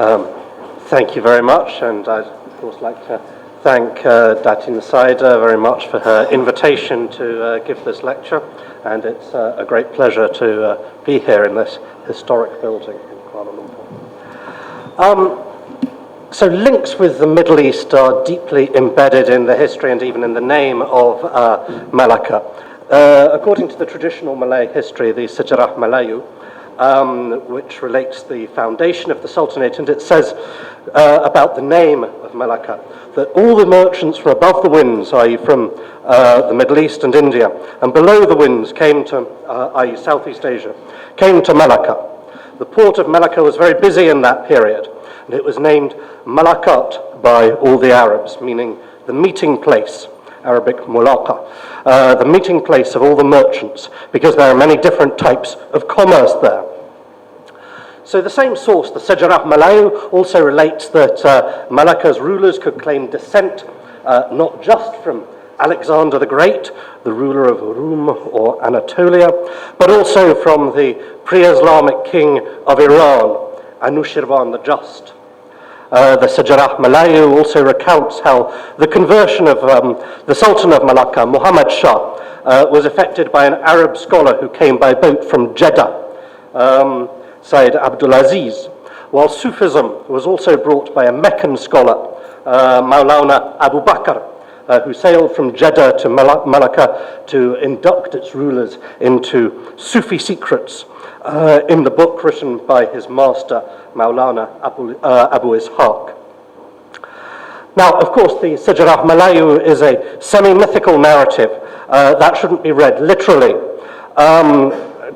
Thank you very much, and I'd of course like to thank Datin Saida very much for her invitation to give this lecture, and it's a great pleasure to be here in this historic building in Kuala Lumpur. So links with the Middle East are deeply embedded in the history and even in the name of Malacca. According to the traditional Malay history, the Sejarah Melayu, which relates the foundation of the Sultanate, and it says about the name of Malacca, that all the merchants from above the winds, i.e. from the Middle East and India, and below the winds came to, i.e. Southeast Asia, came to Malacca. The port of Malacca was very busy in that period, and it was named Malakat by all the Arabs, meaning the meeting place, Arabic Mulaka, the meeting place of all the merchants, because there are many different types of commerce there. So the same source, the Sejarah Melayu, also relates that Malacca's rulers could claim descent not just from Alexander the Great, the ruler of Rum or Anatolia, but also from the pre-Islamic king of Iran, Anushirvan the Just. The Sejarah Melayu also recounts how the conversion of the Sultan of Malacca, Muhammad Shah, was effected by an Arab scholar who came by boat from Jeddah, Sayyid Abdulaziz, while Sufism was also brought by a Meccan scholar, Maulana Abu Bakr, who sailed from Jeddah to Malacca to induct its rulers into Sufi secrets in the book written by his master, Maulana Abu Ishaq. Now, of course, the Sejarah Melayu is a semi-mythical narrative that shouldn't be read literally,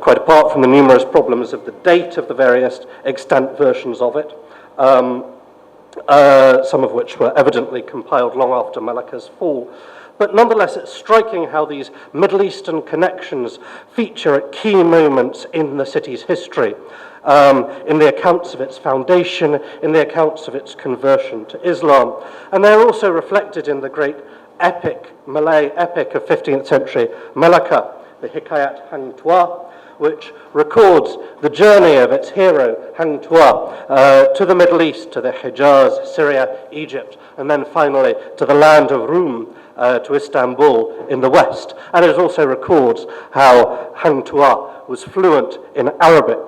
quite apart from the numerous problems of the date of the various extant versions of it, some of which were evidently compiled long after Malacca's fall. But nonetheless, it's striking how these Middle Eastern connections feature at key moments in the city's history, in the accounts of its foundation, in the accounts of its conversion to Islam. And they're also reflected in the great epic, Malay epic of 15th century Melaka, the Hikayat Hang Tuah, which records the journey of its hero, Hang Tuah, to the Middle East, to the Hijaz, Syria, Egypt, and then finally to the land of Rum, to Istanbul in the west. And it also records how Hang Tuah was fluent in Arabic.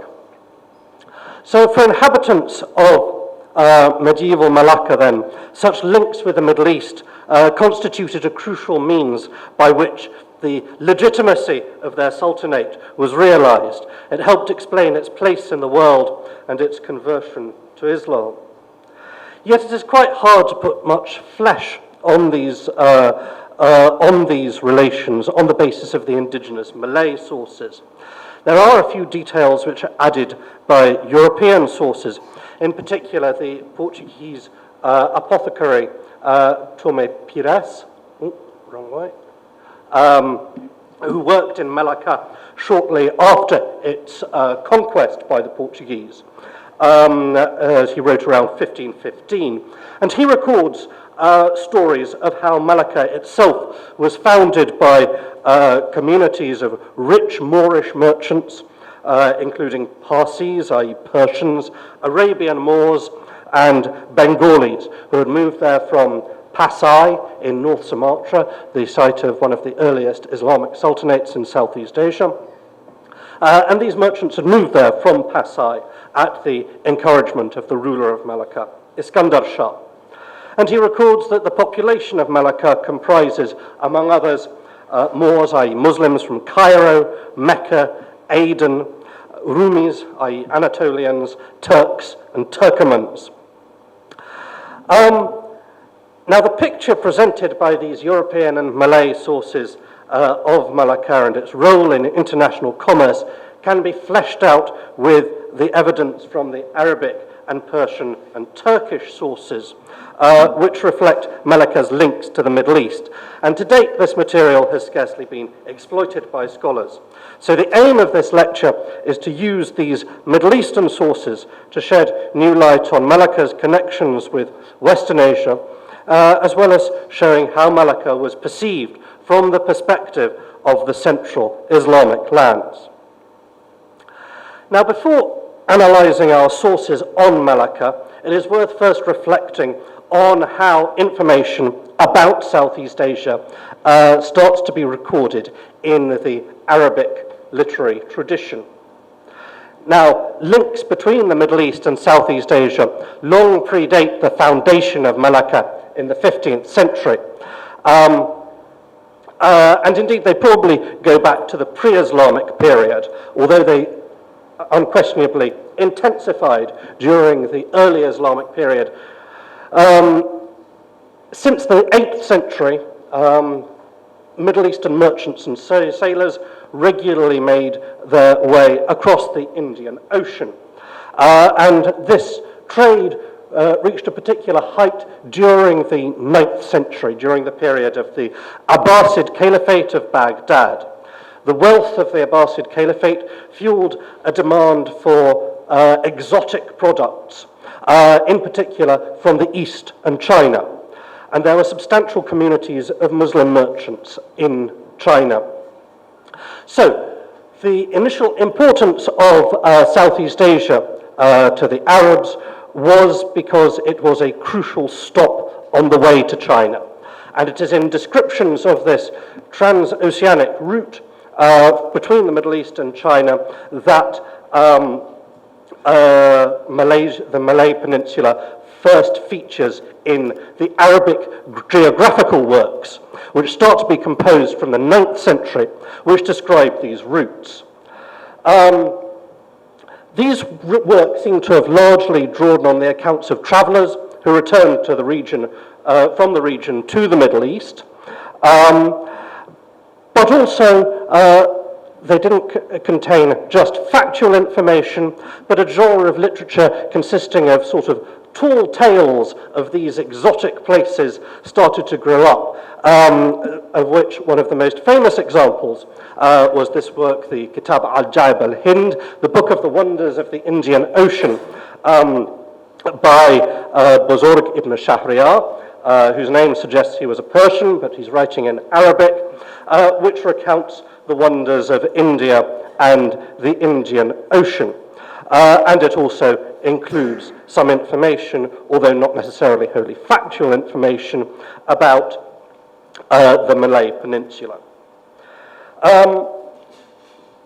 So for inhabitants of medieval Malacca then, such links with the Middle East constituted a crucial means by which the legitimacy of their sultanate was realized. It helped explain its place in the world and its conversion to Islam. Yet it is quite hard to put much flesh on these relations on the basis of the indigenous Malay sources. There are a few details which are added by European sources, in particular the Portuguese apothecary Tome Pires, wrong way, who worked in Malacca shortly after its conquest by the Portuguese, as he wrote around 1515. And he records stories of how Malacca itself was founded by communities of rich Moorish merchants, including Parsis, i.e. Persians, Arabian Moors, and Bengalis, who had moved there from Pasai in North Sumatra, the site of one of the earliest Islamic sultanates in Southeast Asia. And these merchants had moved there from Pasai at the encouragement of the ruler of Malacca, Iskandar Shah. And he records that the population of Malacca comprises, among others, Moors, i.e. Muslims from Cairo, Mecca, Aden, Rumis, i.e. Anatolians, Turks, and Turkomans. Now, the picture presented by these European and Malay sources of Malacca and its role in international commerce can be fleshed out with the evidence from the Arabic and Persian and Turkish sources, which reflect Malacca's links to the Middle East. And to date, this material has scarcely been exploited by scholars. So the aim of this lecture is to use these Middle Eastern sources to shed new light on Malacca's connections with Western Asia, as well as showing how Malacca was perceived from the perspective of the central Islamic lands. Now, before analysing our sources on Melaka, it is worth first reflecting on how information about Southeast Asia starts to be recorded in the Arabic literary tradition. Now, links between the Middle East and Southeast Asia long predate the foundation of Melaka in the 15th century. And indeed, they probably go back to the pre-Islamic period, although they unquestionably intensified during the early Islamic period. Since the 8th century, Middle Eastern merchants and sailors regularly made their way across the Indian Ocean. And this trade reached a particular height during the 9th century, during the period of the Abbasid Caliphate of Baghdad. The wealth of the Abbasid Caliphate fueled a demand for exotic products, in particular from the East and China. And there were substantial communities of Muslim merchants in China. So, the initial importance of Southeast Asia to the Arabs was because it was a crucial stop on the way to China. And it is in descriptions of this transoceanic route between the Middle East and China that the Malay Peninsula first features in the Arabic geographical works, which start to be composed from the 9th century, which describe these routes. These works seem to have largely drawn on the accounts of travellers who returned to the region, from the region to the Middle East, but also they didn't contain just factual information, but a genre of literature consisting of sort of tall tales of these exotic places started to grow up, of which one of the most famous examples was this work, the Kitab al-Jaib al-Hind, the Book of the Wonders of the Indian Ocean, by Buzurg ibn Shahryar, whose name suggests he was a Persian, but he's writing in Arabic, which recounts the wonders of India and the Indian Ocean. And it also includes some information, although not necessarily wholly factual information, about the Malay Peninsula.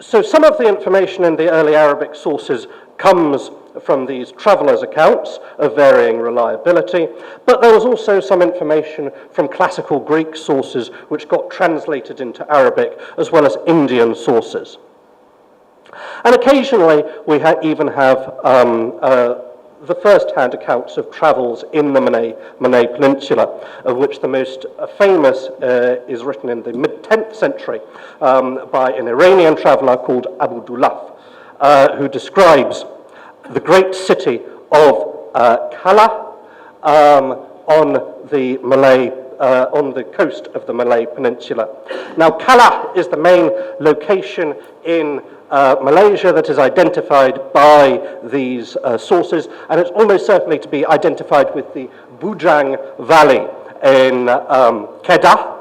So some of the information in the early Arabic sources comes from these travellers' accounts of varying reliability, but there was also some information from classical Greek sources which got translated into Arabic, as well as Indian sources. And occasionally we even have the first-hand accounts of travels in the Malay Peninsula, of which the most famous is written in the mid-10th century by an Iranian traveller called Abu Dulaf, who describes the great city of Kala on the coast of the Malay Peninsula. Now, Kala is the main location in Malaysia that is identified by these sources, and it's almost certainly to be identified with the Bujang Valley in Kedah,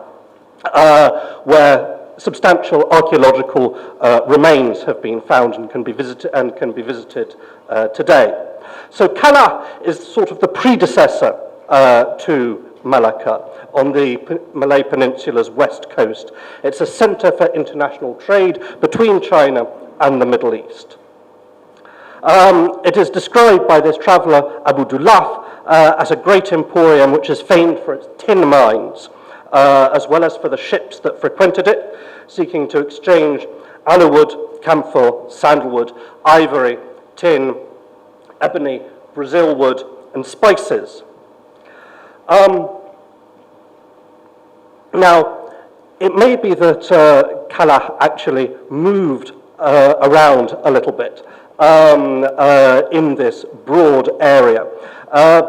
where substantial archaeological remains have been found and can be visited today. So Kala is sort of the predecessor to Melaka on the Malay Peninsula's west coast. It's a center for international trade between China and the Middle East. It is described by this traveller, Abu Dulaf, as a great emporium which is famed for its tin mines, as well as for the ships that frequented it, seeking to exchange aloe camphor, sandalwood, ivory, tin, ebony, Brazil wood, and spices. Now, it may be that Kala actually moved around a little bit in this broad area,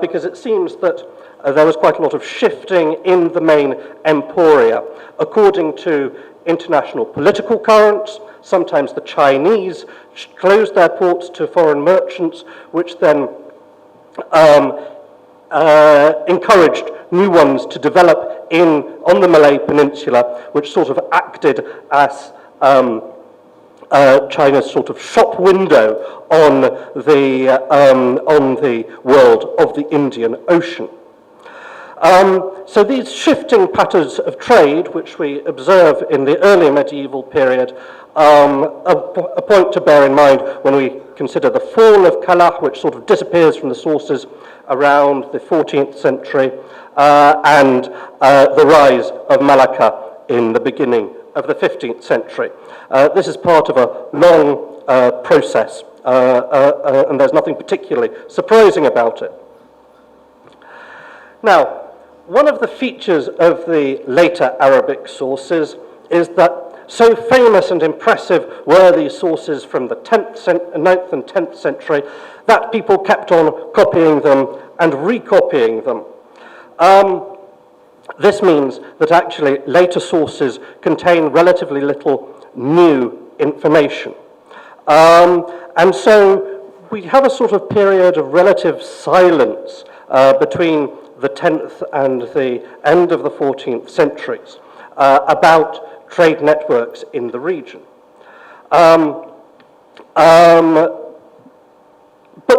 because it seems that there was quite a lot of shifting in the main emporia according to international political currents. Sometimes the Chinese closed their ports to foreign merchants, which then encouraged new ones to develop on the Malay Peninsula, which sort of acted as China's sort of shop window on the world of the Indian Ocean. So these shifting patterns of trade, which we observe in the early medieval period, a point to bear in mind when we consider the fall of Kalah, which sort of disappears from the sources around the 14th century, and the rise of Malacca in the beginning of the 15th century. This is part of a long process, and there's nothing particularly surprising about it. Now, one of the features of the later Arabic sources is that so famous and impressive were these sources from the 9th and 10th century that people kept on copying them and recopying them. This means that actually later sources contain relatively little new information. And so we have a sort of period of relative silence between the 10th and the end of the 14th centuries about trade networks in the region. But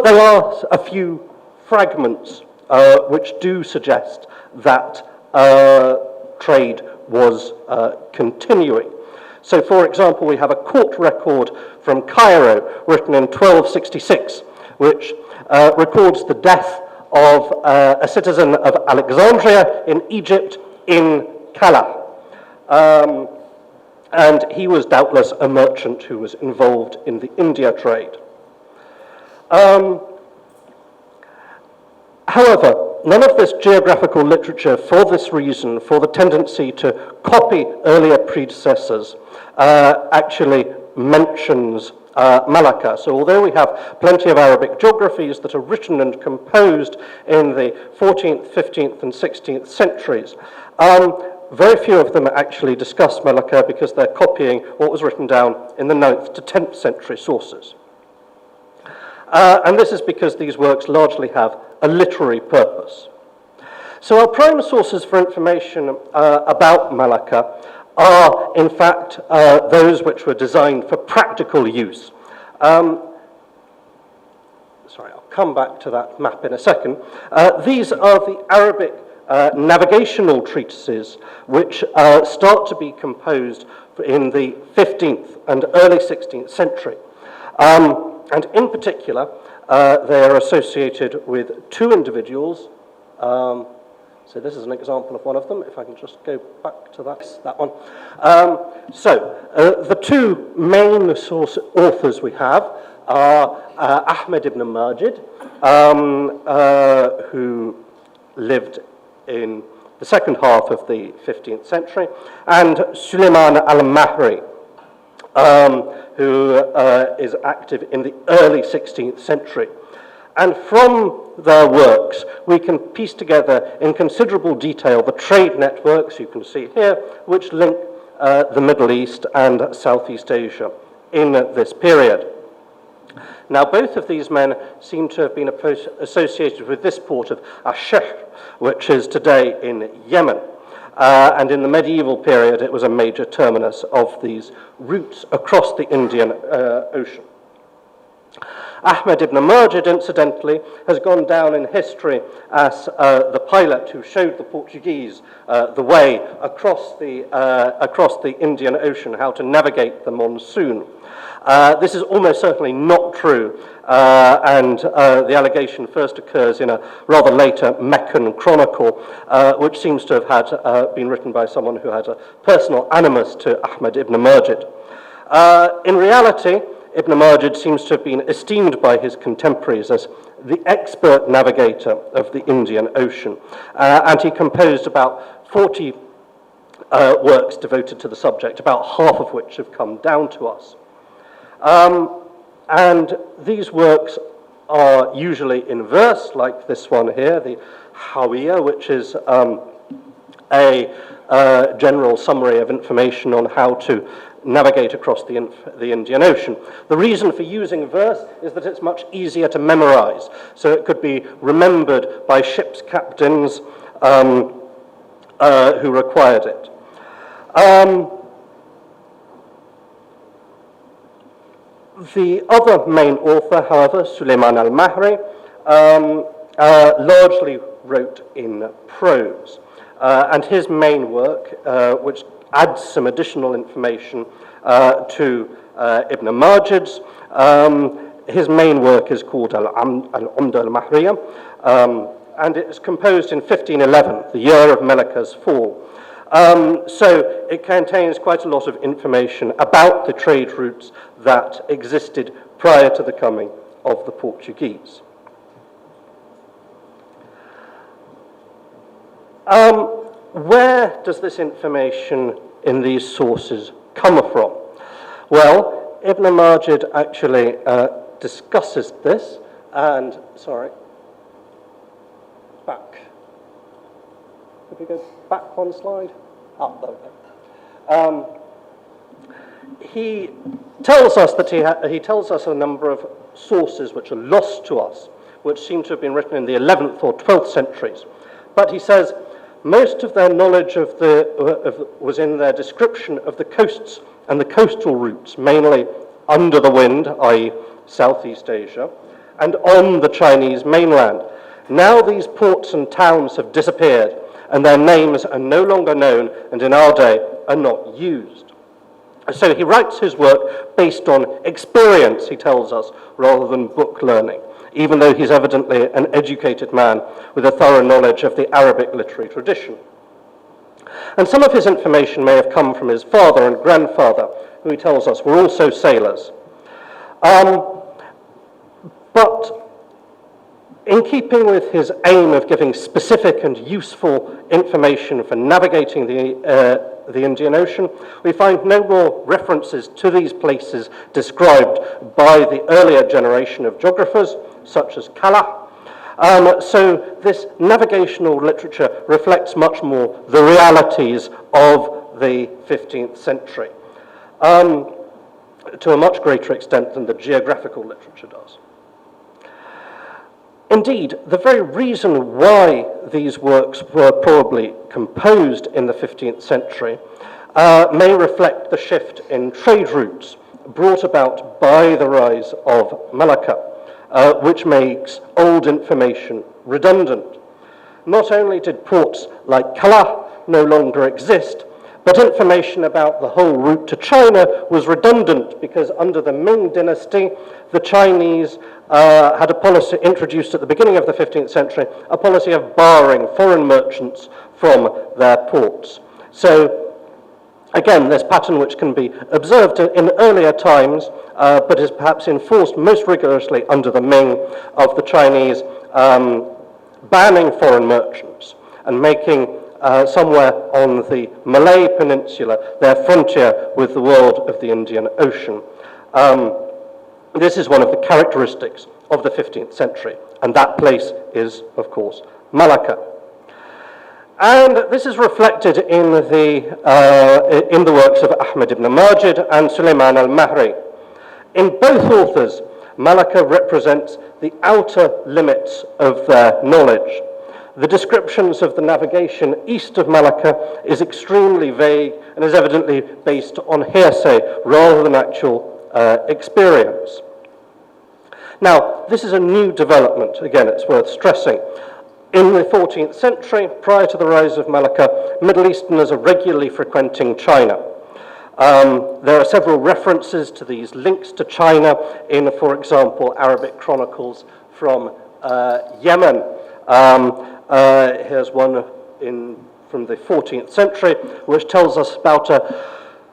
there are a few fragments which do suggest that trade was continuing. So, for example, we have a court record from Cairo written in 1266, which records the death of a citizen of Alexandria in Egypt in Kalah. And he was doubtless a merchant who was involved in the India trade. However, none of this geographical literature, for this reason, for the tendency to copy earlier predecessors, actually mentions Malacca. So although we have plenty of Arabic geographies that are written and composed in the 14th, 15th, and 16th centuries, very few of them actually discuss Malacca because they're copying what was written down in the 9th to 10th century sources. And this is because these works largely have a literary purpose. So our prime sources for information about Malacca are, in fact, those which were designed for practical use. Sorry, I'll come back to that map in a second. These are the Arabic navigational treatises which start to be composed in the 15th and early 16th century. And in particular, they are associated with two individuals. So this is an example of one of them, if I can just go back to that one. The two main source authors we have are Ahmed ibn Majid, who lived in the second half of the 15th century, and Sulayman al-Mahri, who is active in the early 16th century. And from their works, we can piece together in considerable detail the trade networks, you can see here, which link the Middle East and Southeast Asia in this period. Now, both of these men seem to have been associated with this port of Ashehr, which is today in Yemen. And in the medieval period, it was a major terminus of these routes across the Indian Ocean. Ahmed ibn Majid, incidentally, has gone down in history as the pilot who showed the Portuguese the way across the Indian Ocean, how to navigate the monsoon. This is almost certainly not true, and the allegation first occurs in a rather later Meccan chronicle, which seems to have had been written by someone who had a personal animus to Ahmed ibn Majid. In reality, Ibn Majid seems to have been esteemed by his contemporaries as the expert navigator of the Indian Ocean, and he composed about 40 works devoted to the subject, about half of which have come down to us. And these works are usually in verse, like this one here, the Hawiyah, which is a general summary of information on how to navigate across the Indian Ocean. The reason for using verse is that it's much easier to memorize, so it could be remembered by ship's captains who required it. The other main author, however, Sulayman al-Mahri, largely wrote in prose. And his main work, which adds some additional information to Ibn Majid's, his main work is called Al-Umda al-Mahriya, and it is composed in 1511, the year of Melaka's fall. So it contains quite a lot of information about the trade routes that existed prior to the coming of the Portuguese. Where does this information in these sources come from? Well, Ibn Majid actually discusses this, and, sorry, back. Could we go back one slide? Oh, there we go. He tells us that he tells us a number of sources which are lost to us, which seem to have been written in the 11th or 12th centuries. But he says most of their knowledge was in their description of the coasts and the coastal routes, mainly under the wind, i.e. Southeast Asia, and on the Chinese mainland. Now these ports and towns have disappeared, and their names are no longer known, and in our day are not used. So he writes his work based on experience, he tells us, rather than book learning, even though he's evidently an educated man with a thorough knowledge of the Arabic literary tradition. And some of his information may have come from his father and grandfather, who he tells us were also sailors. But in keeping with his aim of giving specific and useful information for navigating the Indian Ocean, we find no more references to these places described by the earlier generation of geographers, such as Kala. So this navigational literature reflects much more the realities of the 15th century, to a much greater extent than the geographical literature does. Indeed, the very reason why these works were probably composed in the 15th century may reflect the shift in trade routes brought about by the rise of Malacca, which makes old information redundant. Not only did ports like Kala no longer exist, but information about the whole route to China was redundant because under the Ming dynasty, the Chinese had a policy introduced at the beginning of the 15th century, a policy of barring foreign merchants from their ports. So, again, this pattern which can be observed in earlier times, but is perhaps enforced most rigorously under the Ming, of the Chinese banning foreign merchants and making somewhere on the Malay Peninsula their frontier with the world of the Indian Ocean. This is one of the characteristics of the 15th century, and that place is, of course, Malacca. And this is reflected in the works of Ahmed ibn Majid and Sulayman al-Mahri. In both authors, Malacca represents the outer limits of their knowledge. The descriptions of the navigation east of Malacca is extremely vague and is evidently based on hearsay rather than actual experience. Now, this is a new development. Again, it's worth stressing. In the 14th century, prior to the rise of Malacca, Middle Easterners are regularly frequenting China. There are several references to these links to China in, for example, Arabic chronicles from Yemen. Here's one from the 14th century, which tells us about a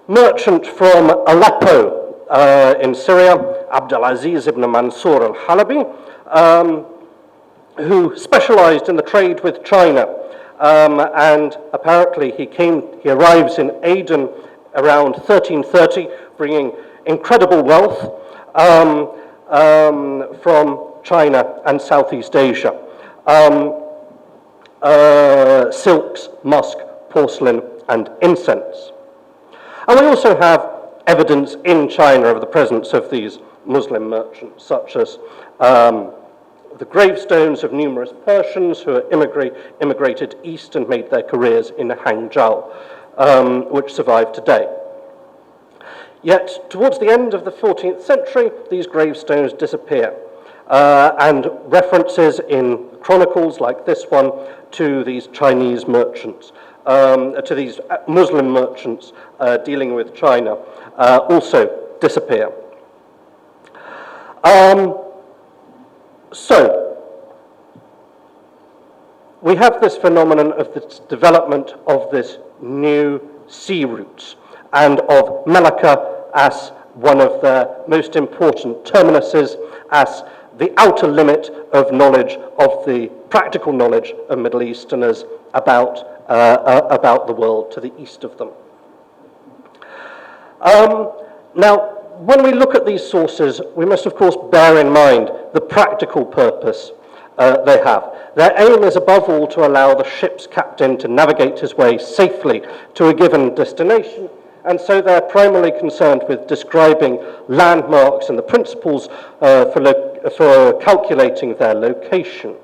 merchant from Aleppo in Syria, Abdulaziz ibn Mansur al-Halabi, who specialized in the trade with China. And apparently he arrives in Aden around 1330, bringing incredible wealth from China and Southeast Asia. Silks, musk, porcelain, and incense. And we also have evidence in China of the presence of these Muslim merchants, such as the gravestones of numerous Persians who immigrated east and made their careers in Hangzhou, which survive today. Yet, towards the end of the 14th century, these gravestones disappear, and references in chronicles like this one to these Chinese merchants, to these Muslim merchants dealing with China, also disappear. So, we have this phenomenon of the development of this new sea routes, and of Melaka as one of the most important terminuses, as the outer limit of knowledge, of the practical knowledge of Middle Easterners about the world to the east of them. Now, when we look at these sources, we must of course bear in mind the practical purpose they have. Their aim is above all to allow the ship's captain to navigate his way safely to a given destination, and so they're primarily concerned with describing landmarks and the principles for calculating their location.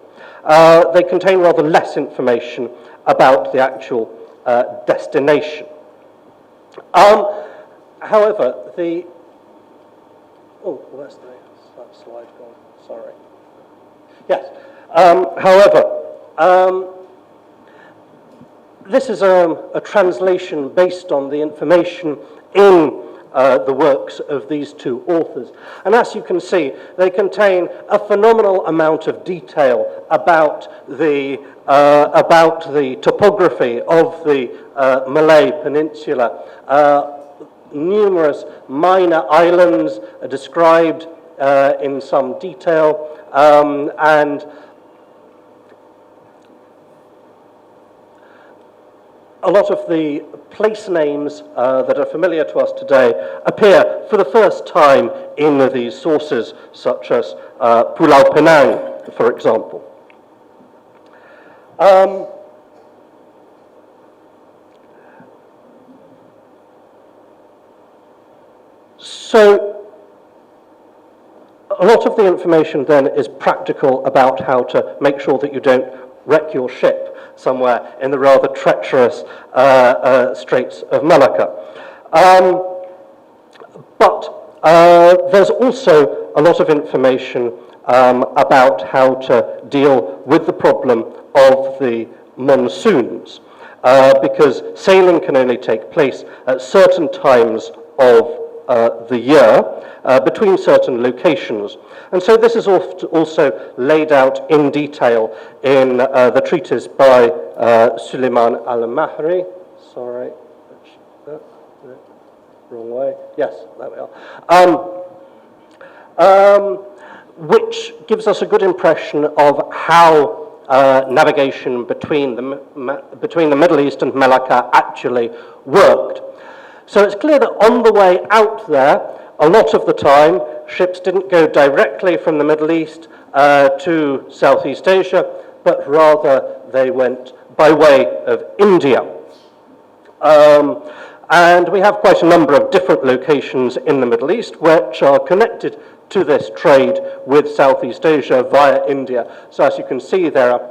They contain rather less information about the actual destination. However, where's that slide gone? Sorry. Yes. However, this is a translation based on the information in the works of these two authors. And as you can see, they contain a phenomenal amount of detail about the topography of the Malay Peninsula. Numerous minor islands are described in some detail, and a lot of the place names that are familiar to us today appear for the first time in these sources, such as Pulau Penang, for example. So, a lot of the information then is practical about how to make sure that you don't wreck your ship somewhere in the rather treacherous Straits of Malacca. But there's also a lot of information about how to deal with the problem of the monsoons, because sailing can only take place at certain times of the year between certain locations. And so this is also laid out in detail in the treatise by Sulayman al-Mahri. Sorry, wrong way. Yes, there we are. Which gives us a good impression of how navigation between the Middle East and Malacca actually worked. So it's clear that on the way out there, a lot of the time, ships didn't go directly from the Middle East to Southeast Asia, but rather they went by way of India. And we have quite a number of different locations in the Middle East which are connected to this trade with Southeast Asia via India. So as you can see, there are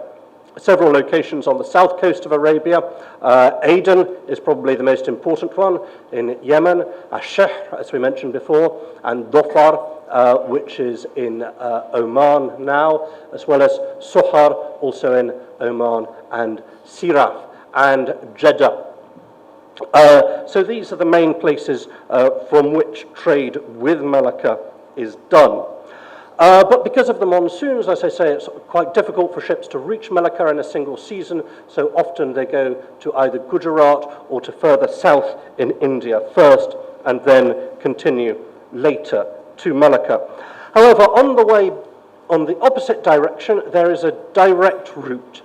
several locations on the south coast of Arabia. Aden is probably the most important one in Yemen, Ash-Shahr, as we mentioned before, and Dhofar, which is in Oman now, as well as Suhar, also in Oman, and Siraf, and Jeddah. So these are the main places from which trade with Malacca is done. But because of the monsoons, as I say, it's quite difficult for ships to reach Malacca in a single season, so often they go to either Gujarat or to further south in India first, and then continue later to Malacca. However, on the way, on the opposite direction, there is a direct route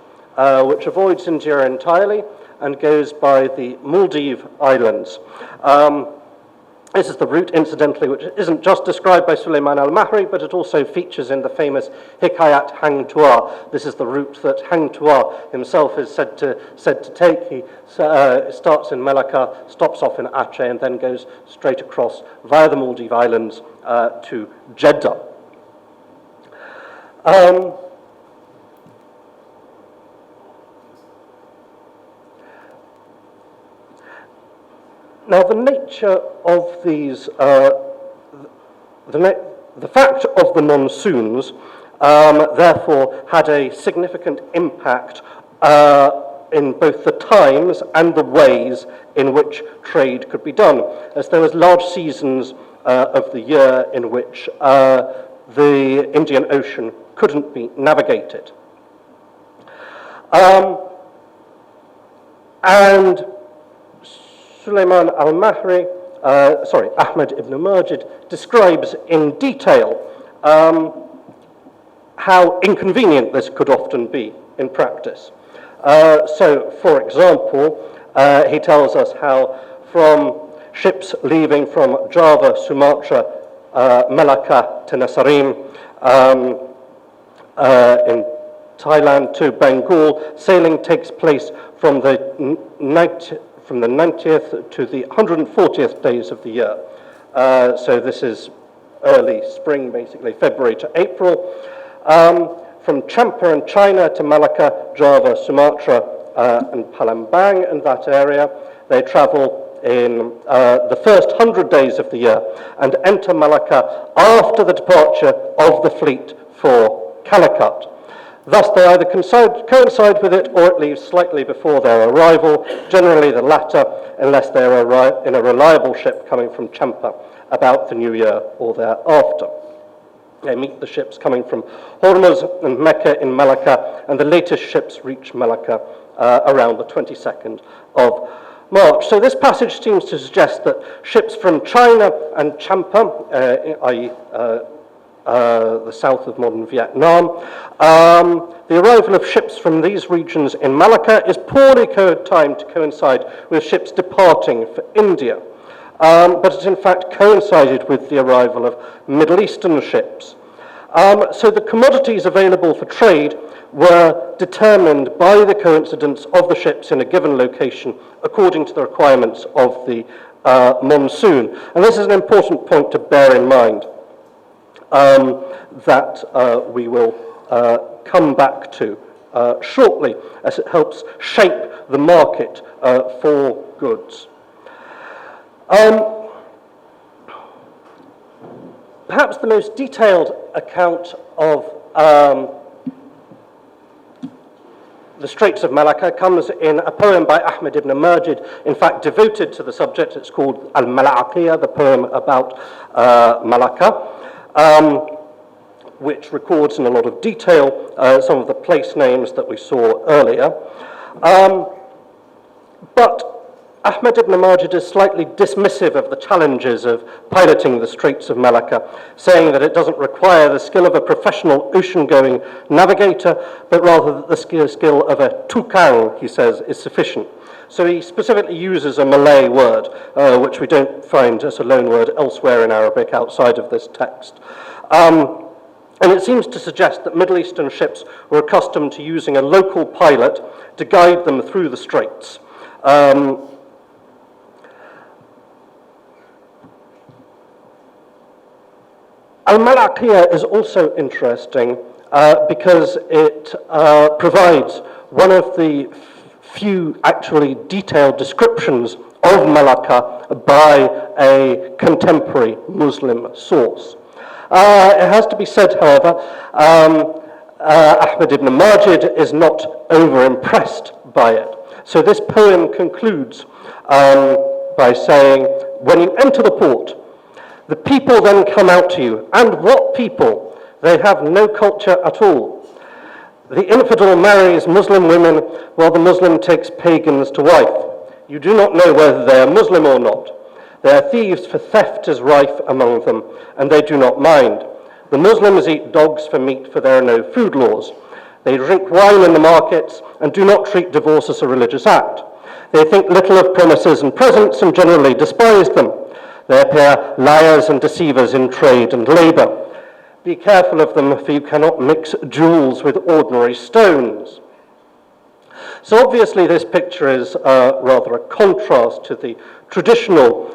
which avoids India entirely and goes by the Maldives Islands. This is the route, incidentally, which isn't just described by Sulayman al-Mahri, but it also features in the famous Hikayat Hang Tuah. This is the route that Hang Tuah himself is said to take. He starts in Malacca, stops off in Aceh, and then goes straight across via the Maldives Islands to Jeddah. Now, the nature of these, the fact of the monsoons, therefore, had a significant impact in both the times and the ways in which trade could be done, as there was large seasons of the year in which the Indian Ocean couldn't be navigated. And Sulayman al-Mahri, Ahmad ibn Majid, describes in detail how inconvenient this could often be in practice. So, for example, he tells us how from ships leaving from Java, Sumatra, Melaka to Nasarim, in Thailand to Bengal, sailing takes place from the 90th to the 140th days of the year. So this is early spring, basically, February to April. From Champa in China to Malacca, Java, Sumatra, and Palembang and that area, they travel in the first 100 days of the year and enter Malacca after the departure of the fleet for Calicut. Thus, they either coincide with it or it leaves slightly before their arrival, generally the latter, unless they're in a reliable ship coming from Champa about the New Year or thereafter. They meet the ships coming from Hormuz and Mecca in Malacca, and the latest ships reach Malacca around the 22nd of March. So this passage seems to suggest that ships from China and Champa, i.e. The south of modern Vietnam, the arrival of ships from these regions in Malacca is poorly timed to coincide with ships departing for India. But it in fact coincided with the arrival of Middle Eastern ships. So the commodities available for trade were determined by the coincidence of the ships in a given location according to the requirements of the monsoon. And this is an important point to bear in mind that we will come back to shortly, as it helps shape the market for goods. Perhaps the most detailed account of the Straits of Malacca comes in a poem by Ahmad ibn Majid, in fact devoted to the subject. It's called al-Malakiyya, the poem about Malacca, which records in a lot of detail some of the place names that we saw earlier. But Ahmad ibn Majid is slightly dismissive of the challenges of piloting the Straits of Malacca, saying that it doesn't require the skill of a professional ocean-going navigator, but rather that the skill of a tukang, he says, is sufficient. So he specifically uses a Malay word, which we don't find as a loan word elsewhere in Arabic outside of this text. And it seems to suggest that Middle Eastern ships were accustomed to using a local pilot to guide them through the straits. Al-Malakiyya is also interesting because it provides one of the few actually detailed descriptions of Malacca by a contemporary Muslim source. It has to be said, however, Ahmad ibn Majid is not over-impressed by it. So this poem concludes by saying, "When you enter the port, the people then come out to you. And what people? They have no culture at all. The infidel marries Muslim women while the Muslim takes pagans to wife. You do not know whether they are Muslim or not. They are thieves, for theft is rife among them, and they do not mind. The Muslims eat dogs for meat, for there are no food laws. They drink wine in the markets and do not treat divorce as a religious act. They think little of promises and presents and generally despise them. They appear liars and deceivers in trade and labor. Be careful of them, for you cannot mix jewels with ordinary stones." So obviously this picture is rather a contrast to the traditional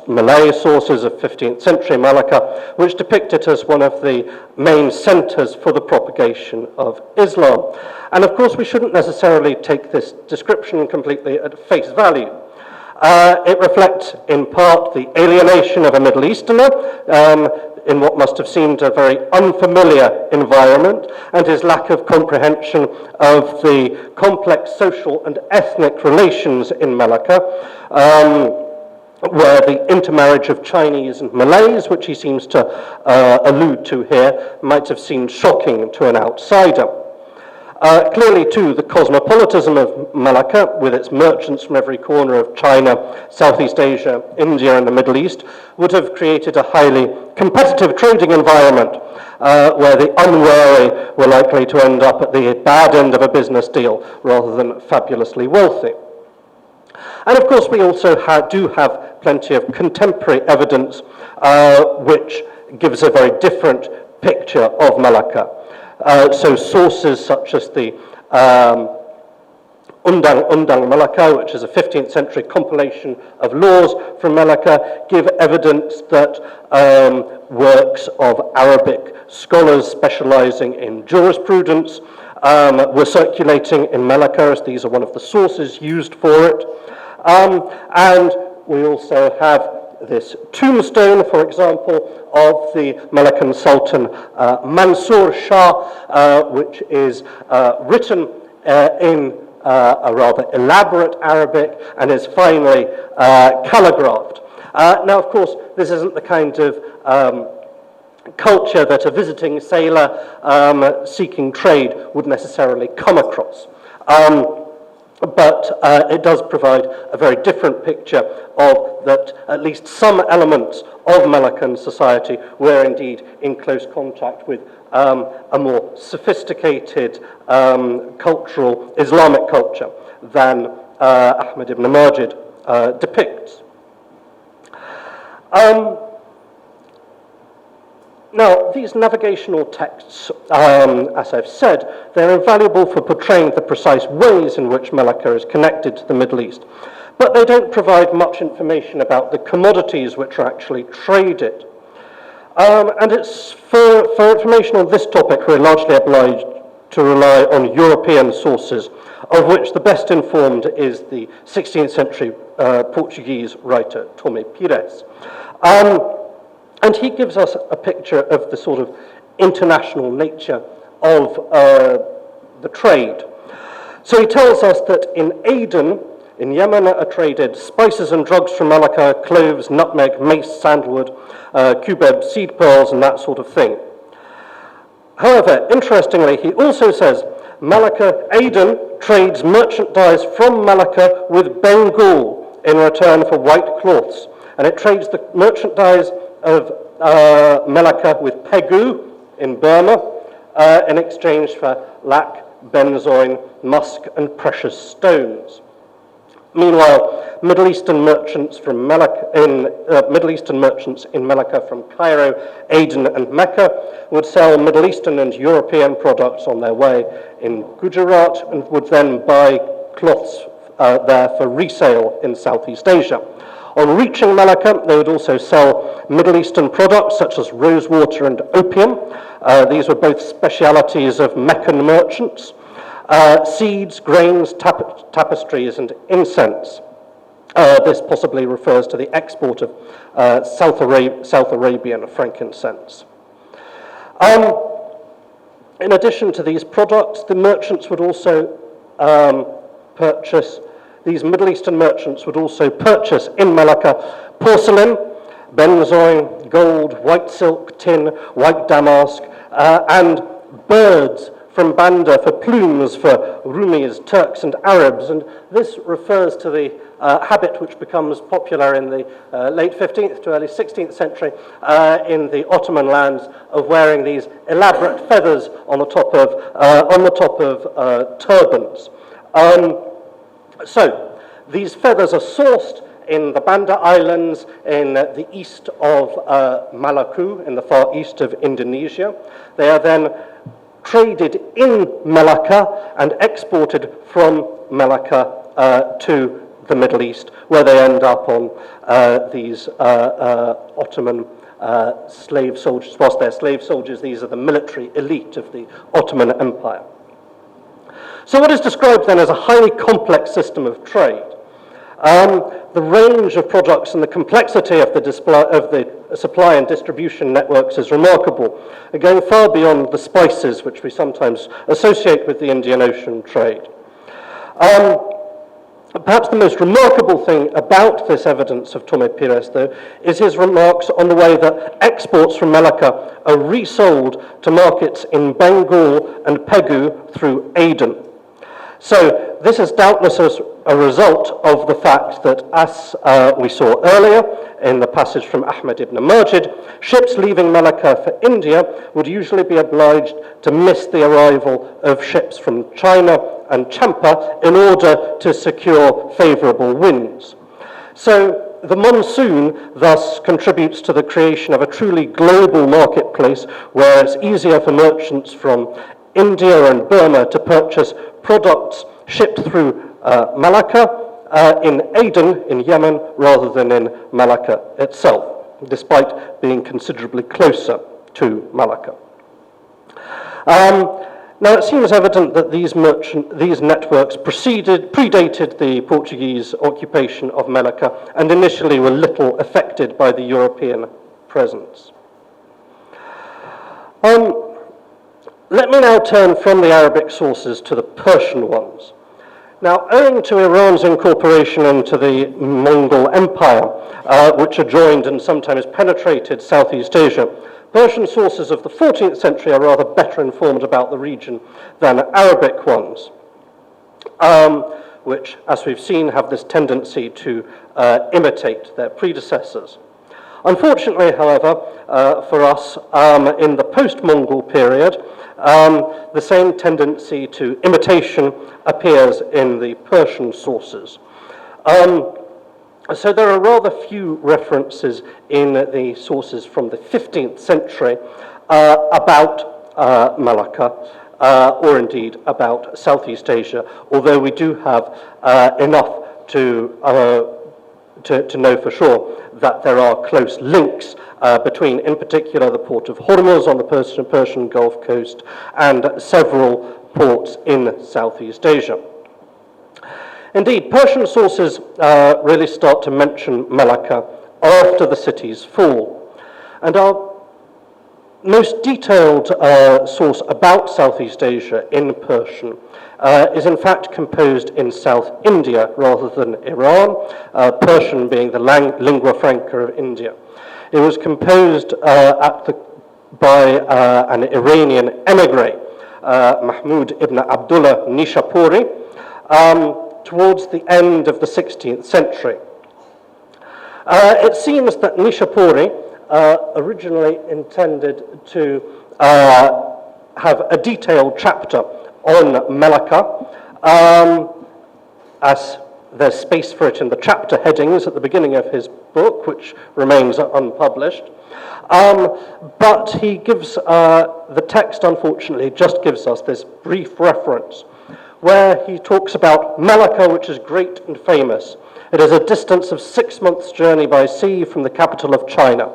Malay sources of 15th century Malacca, which depict it as one of the main centers for the propagation of Islam. And of course we shouldn't necessarily take this description completely at face value. It reflects, in part, the alienation of a Middle Easterner in what must have seemed a very unfamiliar environment, and his lack of comprehension of the complex social and ethnic relations in Melaka, where the intermarriage of Chinese and Malays, which he seems to allude to here, might have seemed shocking to an outsider. Clearly, too, the cosmopolitanism of Melaka, with its merchants from every corner of China, Southeast Asia, India, and the Middle East, would have created a highly competitive trading environment where the unwary were likely to end up at the bad end of a business deal rather than fabulously wealthy. And of course, we also do have plenty of contemporary evidence which gives a very different picture of Melaka. So sources such as the Undang Melaka, which is a 15th century compilation of laws from Melaka, give evidence that works of Arabic scholars specializing in jurisprudence were circulating in Melaka, as these are one of the sources used for it. And we also have this tombstone, for example, of the Melakan Sultan Mansur Shah, which is written in a rather elaborate Arabic and is finely calligraphed. Now, of course, this isn't the kind of culture that a visiting sailor seeking trade would necessarily come across. But it does provide a very different picture of that at least some elements of Melakan society were indeed in close contact with a more sophisticated cultural Islamic culture than Ahmed ibn Majid depicts. Now, these navigational texts, as I've said, they're invaluable for portraying the precise ways in which Melaka is connected to the Middle East, but they don't provide much information about the commodities which are actually traded. And it's for information on this topic, we're largely obliged to rely on European sources, of which the best informed is the 16th century Portuguese writer Tome Pires. And he gives us a picture of the sort of international nature of the trade. So he tells us that in Aden, in Yemen, are traded spices and drugs from Melaka, cloves, nutmeg, mace, sandalwood, cubeb, seed pearls, and that sort of thing. However, interestingly, he also says Melaka, Aden trades merchandise from Melaka with Bengal in return for white cloths, and it trades the merchandise of Melaka with Pegu in Burma in exchange for lac, benzoin, musk, and precious stones. Meanwhile, Middle Eastern merchants in Melaka from Cairo, Aden, and Mecca would sell Middle Eastern and European products on their way in Gujarat and would then buy cloths there for resale in Southeast Asia. On reaching Melaka, they would also sell Middle Eastern products such as rosewater and opium. These were both specialities of Meccan merchants. Seeds, grains, tapestries, and incense. This possibly refers to the export of South Arabian frankincense. In addition to these products, the merchants would also These Middle Eastern merchants would also purchase in Melaka porcelain, benzoin, gold, white silk, tin, white damask, and birds from Banda for plumes for Rumis, Turks, and Arabs. And this refers to the habit which becomes popular in the late 15th to early 16th century in the Ottoman lands of wearing these elaborate feathers on the top of turbans. So, these feathers are sourced in the Banda Islands in the east of Maluku, in the far east of Indonesia. They are then traded in Melaka and exported from Melaka to the Middle East, where they end up on these Ottoman slave soldiers. Whilst they're slave soldiers, these are the military elite of the Ottoman Empire. So what is described then as a highly complex system of trade The range of products and the complexity of the supply and distribution networks is remarkable, going far beyond the spices which we sometimes associate with the Indian Ocean trade. Perhaps the most remarkable thing about this evidence of Tome Pires, though, is his remarks on the way that exports from Melaka are resold to markets in Bengal and Pegu through Aden. So this is doubtless a result of the fact that, as we saw earlier in the passage from Ahmed ibn Majid, ships leaving Melaka for India would usually be obliged to miss the arrival of ships from China and Champa in order to secure favourable winds. So the monsoon thus contributes to the creation of a truly global marketplace where it's easier for merchants from India and Burma to purchase products shipped through Malacca in Aden in Yemen rather than in Malacca itself, despite being considerably closer to Malacca. Now it seems evident that these networks predated the Portuguese occupation of Malacca and initially were little affected by the European presence. Let me now turn from the Arabic sources to the Persian ones. Now, owing to Iran's incorporation into the Mongol Empire, which adjoined and sometimes penetrated Southeast Asia, Persian sources of the 14th century are rather better informed about the region than Arabic ones, which, as we've seen, have this tendency to imitate their predecessors. Unfortunately, however, for us, in the post-Mongol period, the same tendency to imitation appears in the Persian sources. So there are rather few references in the sources from the 15th century about Malacca, or indeed about Southeast Asia, although we do have enough to know for sure that there are close links between, in particular, the port of Hormuz on the Persian Gulf Coast and several ports in Southeast Asia. Indeed, Persian sources really start to mention Malacca after the city's fall. And our most detailed source about Southeast Asia in Persian is in fact composed in South India rather than Iran, Persian being the lingua franca of India. It was composed by an Iranian emigre, Mahmud ibn Abdullah Nishapuri, towards the end of the 16th century. It seems that Nishapuri originally intended to have a detailed chapter on Malacca, as there's space for it in the chapter headings at the beginning of his book, which remains unpublished. But he gives, the text unfortunately just gives us this brief reference, where he talks about Malacca, which is great and famous. It is a distance of 6 months' journey by sea from the capital of China.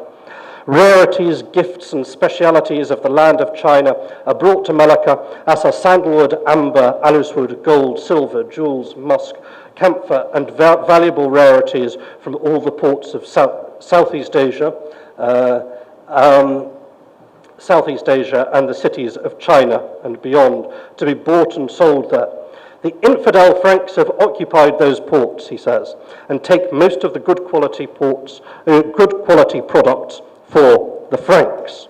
Rarities, gifts, and specialities of the land of China are brought to Malacca, as are sandalwood, amber, aloeswood, gold, silver, jewels, musk, camphor, and valuable rarities from all the ports of Southeast Asia, and the cities of China and beyond, to be bought and sold there. The infidel Franks have occupied those ports, he says, and take most of the good quality products for the Franks.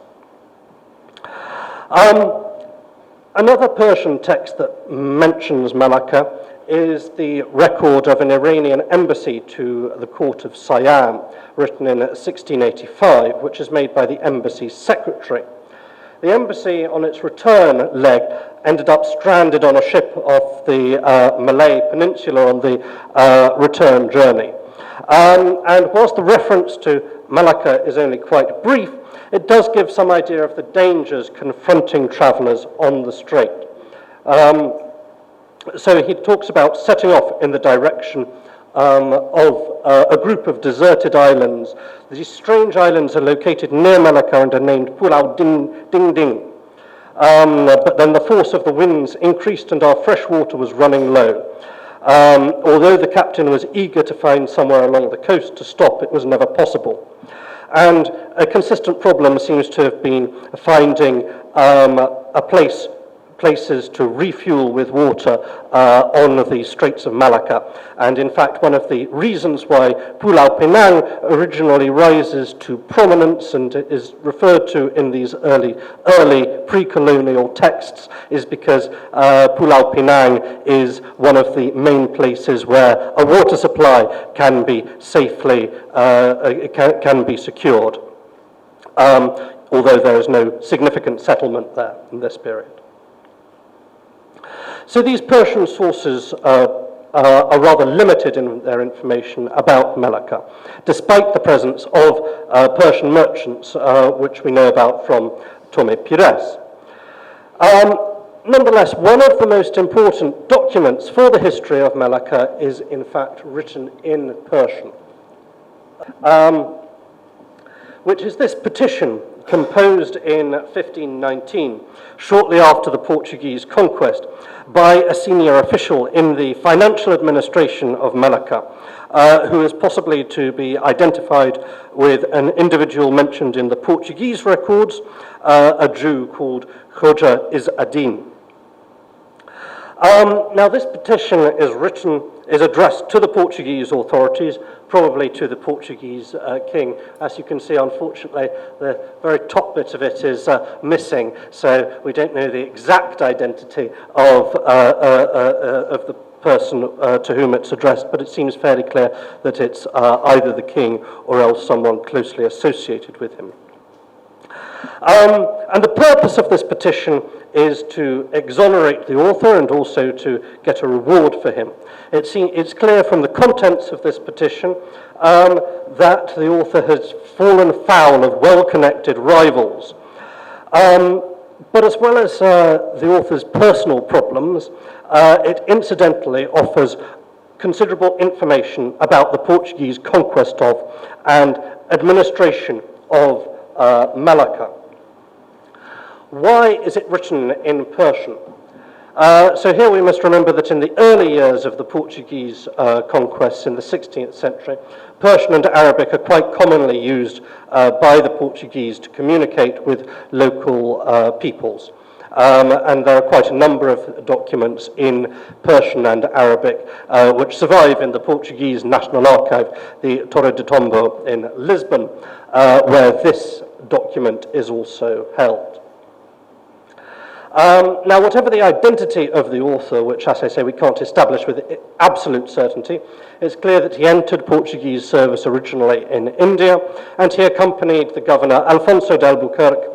Another Persian text that mentions Malacca is the record of an Iranian embassy to the court of Siam, written in 1685, which is made by the embassy's secretary. The embassy, on its return leg, ended up stranded on a ship off the Malay Peninsula on the return journey. And whilst the reference to Malacca is only quite brief, it does give some idea of the dangers confronting travellers on the strait. So he talks about setting off in the direction of a group of deserted islands. These strange islands are located near Malacca and are named Pulau Ding Ding. But then the force of the winds increased and our fresh water was running low. Although the captain was eager to find somewhere along the coast to stop, it was never possible. And a consistent problem seems to have been finding places to refuel with water on the Straits of Malacca. And in fact, one of the reasons why Pulau Pinang originally rises to prominence and is referred to in these early pre-colonial texts is because Pulau Pinang is one of the main places where a water supply can be safely can be secured, although there is no significant settlement there in this period. So these Persian sources are rather limited in their information about Melaka, despite the presence of Persian merchants, which we know about from Tome Pires. Nonetheless, one of the most important documents for the history of Melaka is in fact written in Persian, which is this petition composed in 1519, shortly after the Portuguese conquest, by a senior official in the financial administration of Melaka, who is possibly to be identified with an individual mentioned in the Portuguese records, a Jew called Hoja Is-ad-Din. Now, this petition is addressed to the Portuguese authorities, probably to the Portuguese king. As you can see, unfortunately, the very top bit of it is missing, so we don't know the exact identity of the person to whom it's addressed, but it seems fairly clear that it's either the king or else someone closely associated with him. And the purpose of this petition is to exonerate the author and also to get a reward for him. It's clear from the contents of this petition that the author has fallen foul of well-connected rivals. But as well as the author's personal problems, it incidentally offers considerable information about the Portuguese conquest of and administration of Melaka. Why is it written in Persian? So here we must remember that in the early years of the Portuguese conquests in the 16th century, Persian and Arabic are quite commonly used by the Portuguese to communicate with local peoples. And there are quite a number of documents in Persian and Arabic which survive in the Portuguese National Archive, the Torre de Tombo in Lisbon, where this document is also held. Now, whatever the identity of the author, which, as I say, we can't establish with absolute certainty, it's clear that he entered Portuguese service originally in India, and he accompanied the governor Alfonso de Albuquerque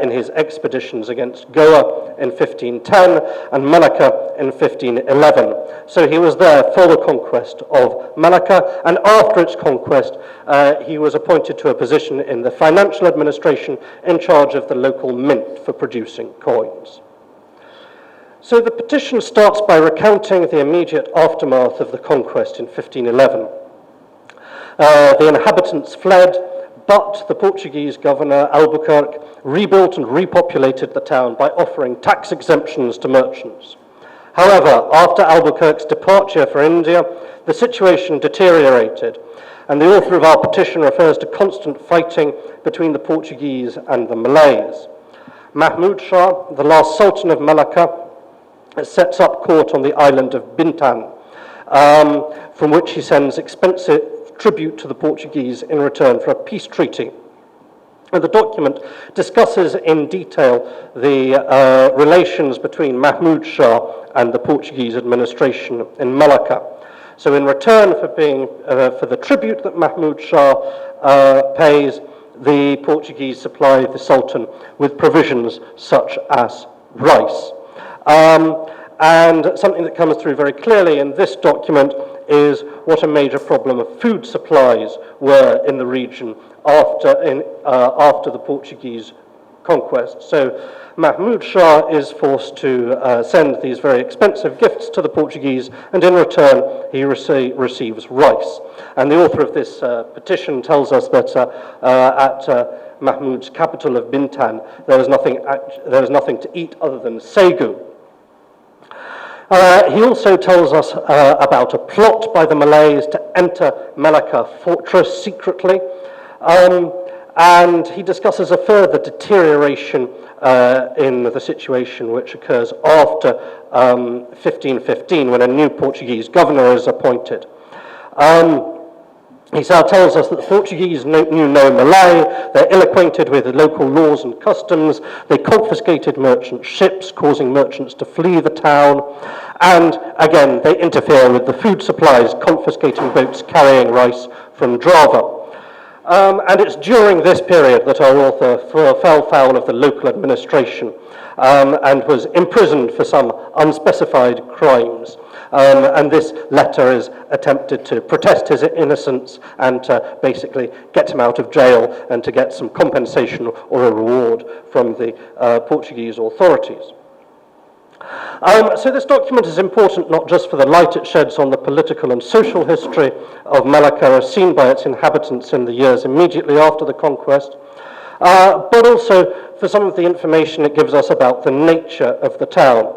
in his expeditions against Goa in 1510 and Malacca in 1511. So he was there for the conquest of Malacca, and after its conquest, he was appointed to a position in the financial administration in charge of the local mint for producing coins. So the petition starts by recounting the immediate aftermath of the conquest in 1511. The inhabitants fled, but the Portuguese governor, Albuquerque, rebuilt and repopulated the town by offering tax exemptions to merchants. However, after Albuquerque's departure for India, the situation deteriorated, and the author of our petition refers to constant fighting between the Portuguese and the Malays. Mahmud Shah, the last Sultan of Malacca, sets up court on the island of Bintan, from which he sends expensive tribute to the Portuguese in return for a peace treaty. And the document discusses in detail the relations between Mahmud Shah and the Portuguese administration in Malacca. So in return for the tribute that Mahmud Shah pays, the Portuguese supply the Sultan with provisions such as rice. And something that comes through very clearly in this document is what a major problem of food supplies were in the region after the Portuguese conquest. So Mahmud Shah is forced to send these very expensive gifts to the Portuguese, and in return he receives rice. And the author of this petition tells us that at Mahmud's capital of Bintan there was nothing to eat other than sagu. He also tells us about a plot by the Malays to enter Melaka fortress secretly, and he discusses a further deterioration in the situation which occurs after 1515, when a new Portuguese governor is appointed. He tells us that the Portuguese knew no Malay, they're ill-acquainted with local laws and customs, they confiscated merchant ships, causing merchants to flee the town, and again, they interfere with the food supplies, confiscating boats carrying rice from Java. And it's during this period that our author fell foul of the local administration and was imprisoned for some unspecified crimes. And this letter is attempted to protest his innocence and to basically get him out of jail and to get some compensation or a reward from the Portuguese authorities. So this document is important not just for the light it sheds on the political and social history of Melaka as seen by its inhabitants in the years immediately after the conquest, but also for some of the information it gives us about the nature of the town.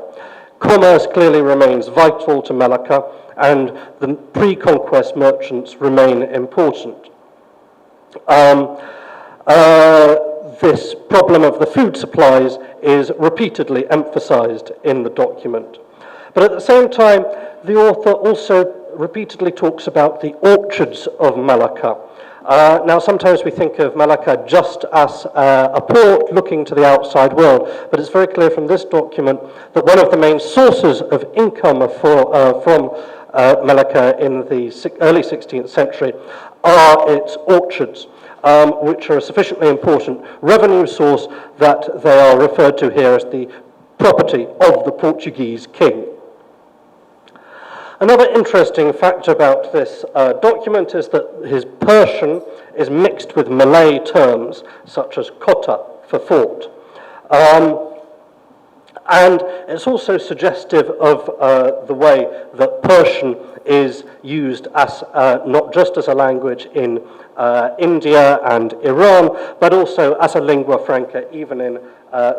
Commerce clearly remains vital to Melaka, and the pre-conquest merchants remain important. This problem of the food supplies is repeatedly emphasized in the document. But at the same time, the author also repeatedly talks about the orchards of Melaka. Now, sometimes we think of Melaka just as a port looking to the outside world, but it's very clear from this document that one of the main sources of income from Melaka in the early 16th century are its orchards, which are a sufficiently important revenue source that they are referred to here as the property of the Portuguese king. Another interesting fact about this document is that his Persian is mixed with Malay terms, such as kota, for fort. And it's also suggestive of the way that Persian is used as not just as a language in India and Iran, but also as a lingua franca even in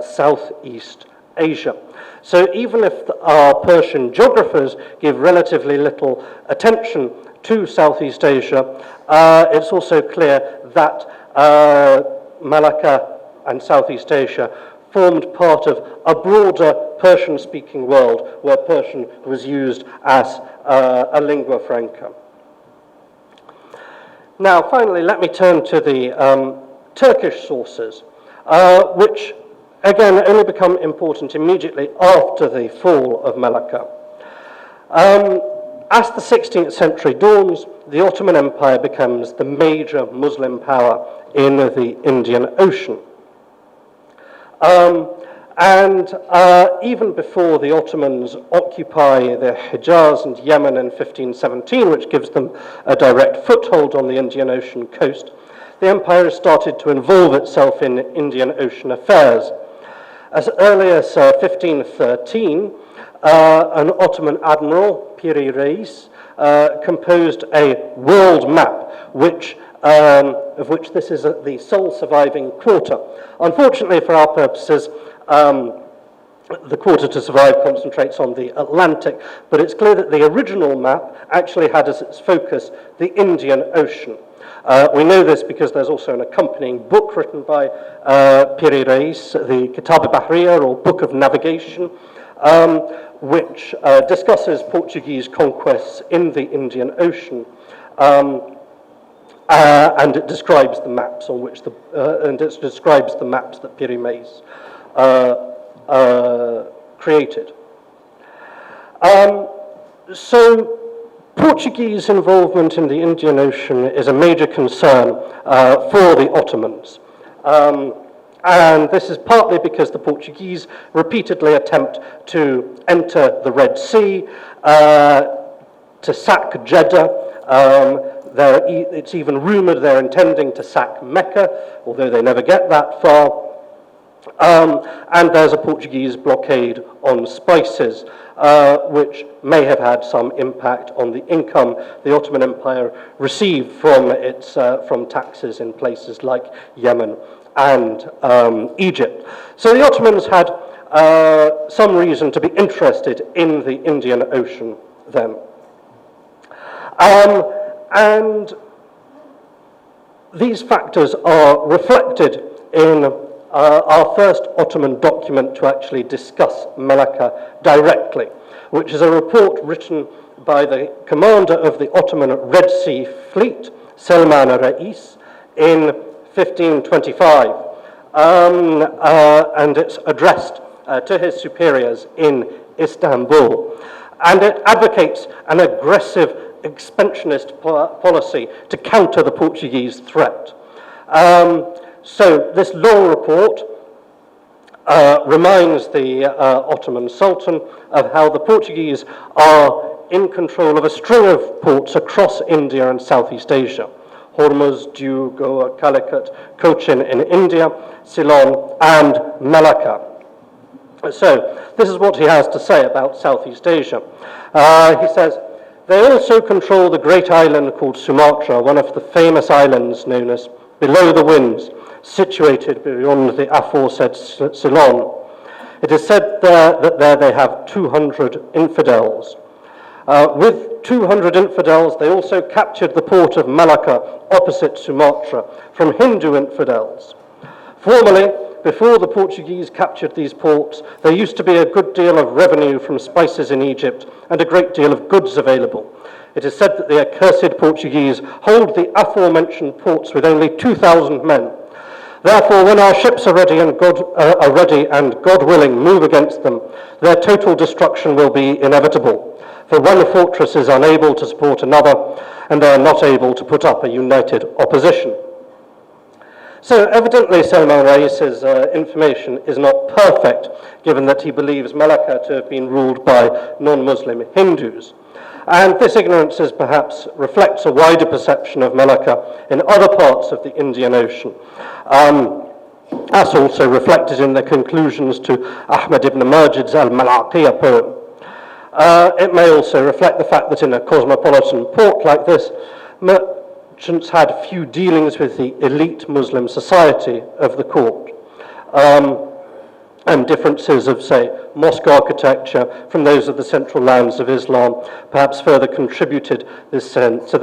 Southeast Asia. So even if our Persian geographers give relatively little attention to Southeast Asia, it's also clear that Melaka and Southeast Asia formed part of a broader Persian-speaking world where Persian was used as a lingua franca. Now, finally, let me turn to the Turkish sources, which again only become important immediately after the fall of Melaka. As the 16th century dawns, the Ottoman Empire becomes the major Muslim power in the Indian Ocean. Even before the Ottomans occupy the Hijaz and Yemen in 1517, which gives them a direct foothold on the Indian Ocean coast, the empire has started to involve itself in Indian Ocean affairs. As early as 1513, an Ottoman admiral, Piri Reis, composed a world map, of which this is the sole surviving quarter. Unfortunately for our purposes, the quarter to survive concentrates on the Atlantic, but it's clear that the original map actually had as its focus the Indian Ocean. We know this because there's also an accompanying book written by Piri Reis, the Kitab al-Bahriya, or Book of Navigation, which discusses Portuguese conquests in the Indian Ocean. And it describes the maps on which the maps that Piri Reis created. So Portuguese involvement in the Indian Ocean is a major concern for the Ottomans. And this is partly because the Portuguese repeatedly attempt to enter the Red Sea, to sack Jeddah. It's even rumored they're intending to sack Mecca, although they never get that far. And there's a Portuguese blockade on spices, which may have had some impact on the income the Ottoman Empire received from taxes in places like Yemen and Egypt. So the Ottomans had some reason to be interested in the Indian Ocean then. And these factors are reflected in our first Ottoman document to actually discuss Malacca directly, which is a report written by the commander of the Ottoman Red Sea Fleet, Sulayman in 1525, and it's addressed to his superiors in Istanbul. And it advocates an aggressive expansionist policy to counter the Portuguese threat. So this long report reminds the Ottoman Sultan of how the Portuguese are in control of a string of ports across India and Southeast Asia: Hormuz, Diu, Goa, Calicut, Cochin in India, Ceylon, and Malacca. So this is what he has to say about Southeast Asia. He says, they also control the great island called Sumatra, one of the famous islands known as Below the Winds, situated beyond the aforesaid Ceylon. It is said there that there they have 200 infidels. With 200 infidels, they also captured the port of Malacca opposite Sumatra from Hindu infidels. Formerly, before the Portuguese captured these ports, there used to be a good deal of revenue from spices in Egypt and a great deal of goods available. It is said that the accursed Portuguese hold the aforementioned ports with only 2,000 men. Therefore, when our ships are ready and God willing move against them, their total destruction will be inevitable. For one fortress is unable to support another, and they are not able to put up a united opposition. So evidently Salman Reis's information is not perfect, given that he believes Malacca to have been ruled by non-Muslim Hindus. And this ignorance perhaps reflects a wider perception of Malacca in other parts of the Indian Ocean. That's also reflected in the conclusions to Ahmad ibn Majid's al-Malaqiyya poem. It may also reflect the fact that in a cosmopolitan port like this, merchants had few dealings with the elite Muslim society of the court. And differences of, say, mosque architecture from those of the central lands of Islam perhaps further contributed to this sense of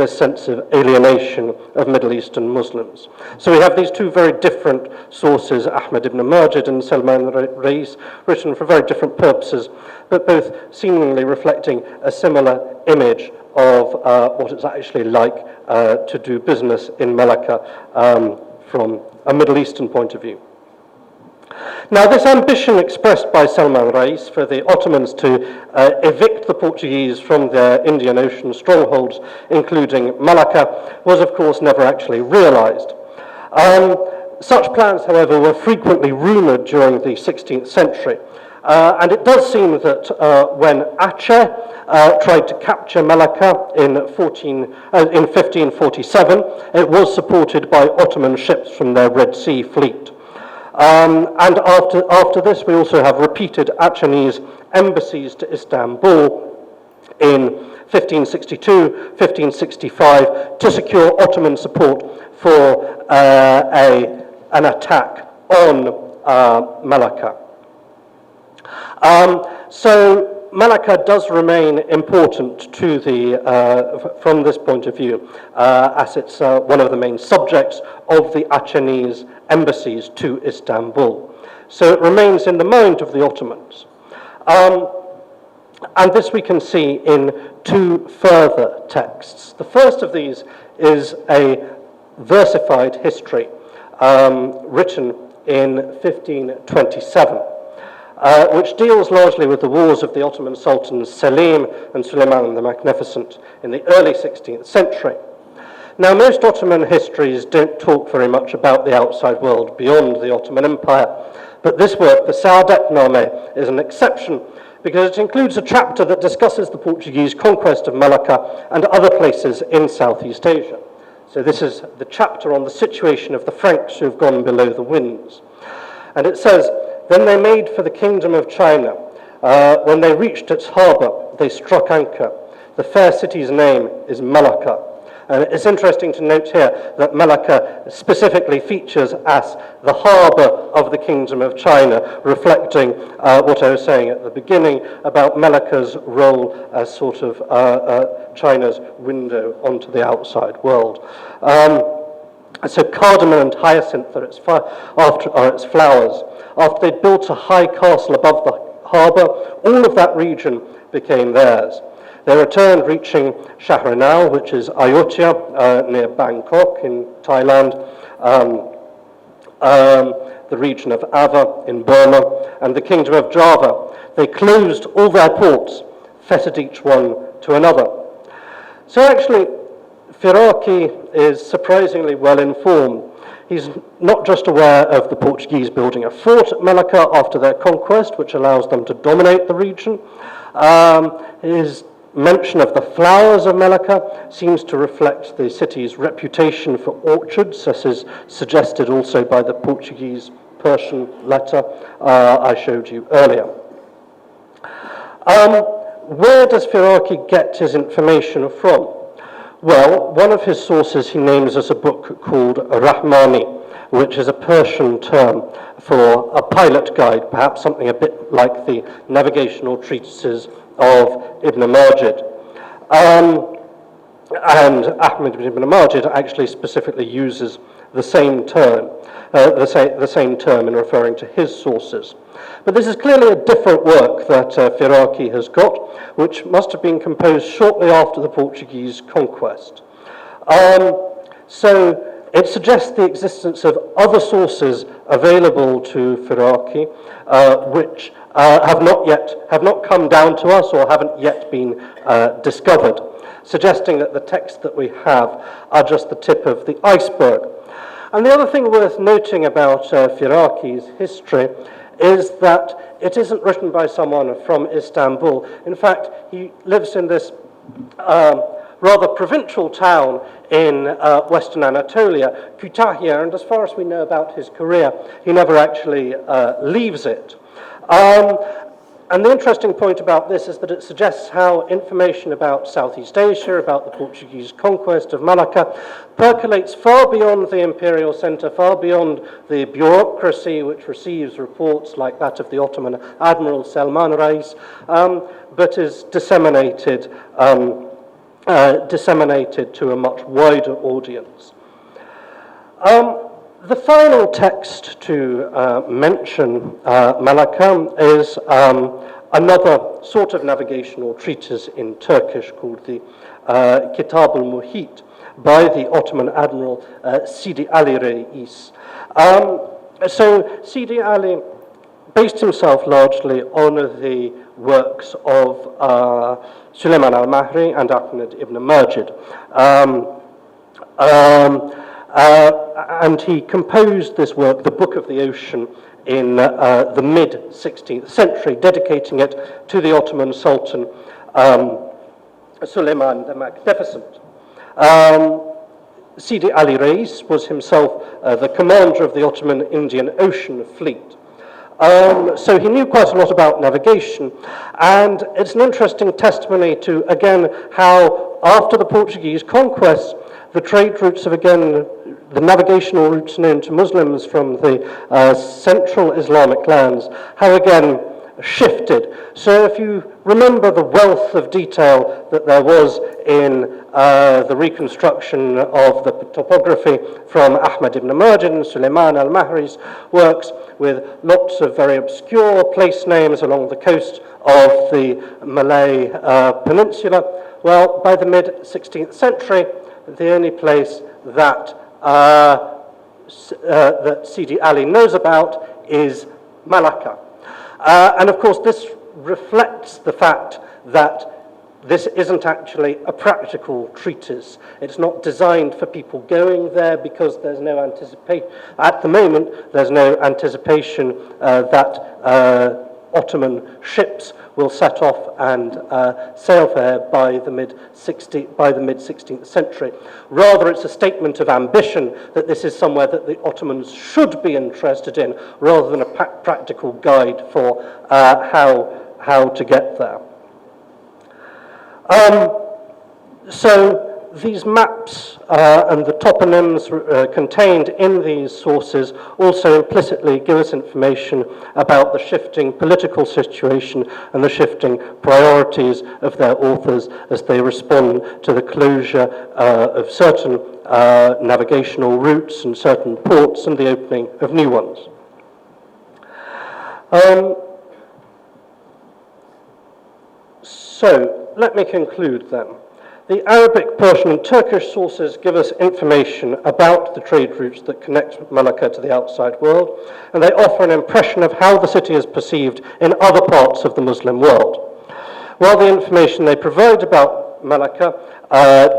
alienation of Middle Eastern Muslims. So we have these two very different sources, Ahmad ibn Majid and Salman Reis, written for very different purposes, but both seemingly reflecting a similar image of what it's actually like to do business in Malacca from a Middle Eastern point of view. Now, this ambition expressed by Salman Reis for the Ottomans to evict the Portuguese from their Indian Ocean strongholds, including Malacca, was of course never actually realized. Such plans, however, were frequently rumored during the 16th century. And it does seem that when Aceh tried to capture Malacca in 1547, it was supported by Ottoman ships from their Red Sea fleet. And after this, we also have repeated Achenese embassies to Istanbul in 1562, 1565 to secure Ottoman support for an attack on Malacca. So Malacca does remain important to from this point of view, as it's one of the main subjects of the Achenese embassies to Istanbul. So it remains in the mind of the Ottomans. And this we can see in two further texts. The first of these is a versified history written in 1527. Which deals largely with the wars of the Ottoman Sultans Selim and Sulayman the Magnificent in the early 16th century. Now, most Ottoman histories don't talk very much about the outside world beyond the Ottoman Empire, but this work, the Seadetname, is an exception because it includes a chapter that discusses the Portuguese conquest of Malacca and other places in Southeast Asia. So this is the chapter on the situation of the Franks who have gone below the winds. And it says, then they made for the kingdom of China. When they reached its harbour, they struck anchor. The fair city's name is Malacca. It's interesting to note here that Melaka specifically features as the harbour of the Kingdom of China, reflecting what I was saying at the beginning about Melaka's role as sort of China's window onto the outside world. So cardamom and hyacinth are its flowers. After they'd built a high castle above the harbour, all of that region became theirs. They returned, reaching Shahranal, which is Ayutthaya, near Bangkok in Thailand, the region of Ava in Burma, and the Kingdom of Java. They closed all their ports, fettered each one to another. So actually, Firaki is surprisingly well informed. He's not just aware of the Portuguese building a fort at Melaka after their conquest, which allows them to dominate the region. His mention of the flowers of Melaka seems to reflect the city's reputation for orchards, as is suggested also by the Portuguese Persian letter I showed you earlier. Where does Firaki get his information from? Well, one of his sources he names as a book called Rahmani, which is a Persian term for a pilot guide, perhaps something a bit like the navigational treatises of Ibn Majid. And Ahmad ibn Majid actually specifically uses the same term, in referring to his sources. But this is clearly a different work that Firaki has got, which must have been composed shortly after the Portuguese conquest. So it suggests the existence of other sources available to Firaki, which have not come down to us or haven't yet been discovered, suggesting that the texts that we have are just the tip of the iceberg. And the other thing worth noting about Firaki's history is that it isn't written by someone from Istanbul. In fact, he lives in this rather provincial town in Western Anatolia, Kütahya, and as far as we know about his career, he never actually leaves it. And the interesting point about this is that it suggests how information about Southeast Asia, about the Portuguese conquest of Malacca, percolates far beyond the imperial centre, far beyond the bureaucracy which receives reports like that of the Ottoman Admiral Selman Reis, but is disseminated to a much wider audience. The final text to mention Malacca is another sort of navigational treatise in Turkish called the Kitab al-Muhit by the Ottoman Admiral Sidi Ali Reis. So Sidi Ali based himself largely on the works of Sulayman al-Mahri and Ahmad ibn Majid. And he composed this work, the Book of the Ocean, in the mid-16th century, dedicating it to the Ottoman Sultan Sulayman the Magnificent. Sidi Ali Reis was himself the commander of the Ottoman Indian Ocean Fleet. So he knew quite a lot about navigation, and it's an interesting testimony to, again, how after the Portuguese conquest, the trade routes of, again, the navigational routes known to Muslims from the central Islamic lands have again shifted. So if you remember the wealth of detail that there was in the reconstruction of the topography from Ahmad ibn Majid and Sulayman al-Mahri's works, with lots of very obscure place names along the coast of the Malay Peninsula, well, by the mid-16th century, the only place that that Sidi Ali knows about is Malacca. And of course this reflects the fact that this isn't actually a practical treatise. It's not designed for people going there because there's no anticipation, at the moment, there's no anticipation that Ottoman ships will set off and sail there by the mid-16th century. Rather, it's a statement of ambition that this is somewhere that the Ottomans should be interested in, rather than a practical guide for how to get there. So These maps and the toponyms contained in these sources also implicitly give us information about the shifting political situation and the shifting priorities of their authors as they respond to the closure of certain navigational routes and certain ports and the opening of new ones. So, let me conclude then. The Arabic, Persian and Turkish sources give us information about the trade routes that connect Melaka to the outside world, and they offer an impression of how the city is perceived in other parts of the Muslim world. While the information they provide about Melaka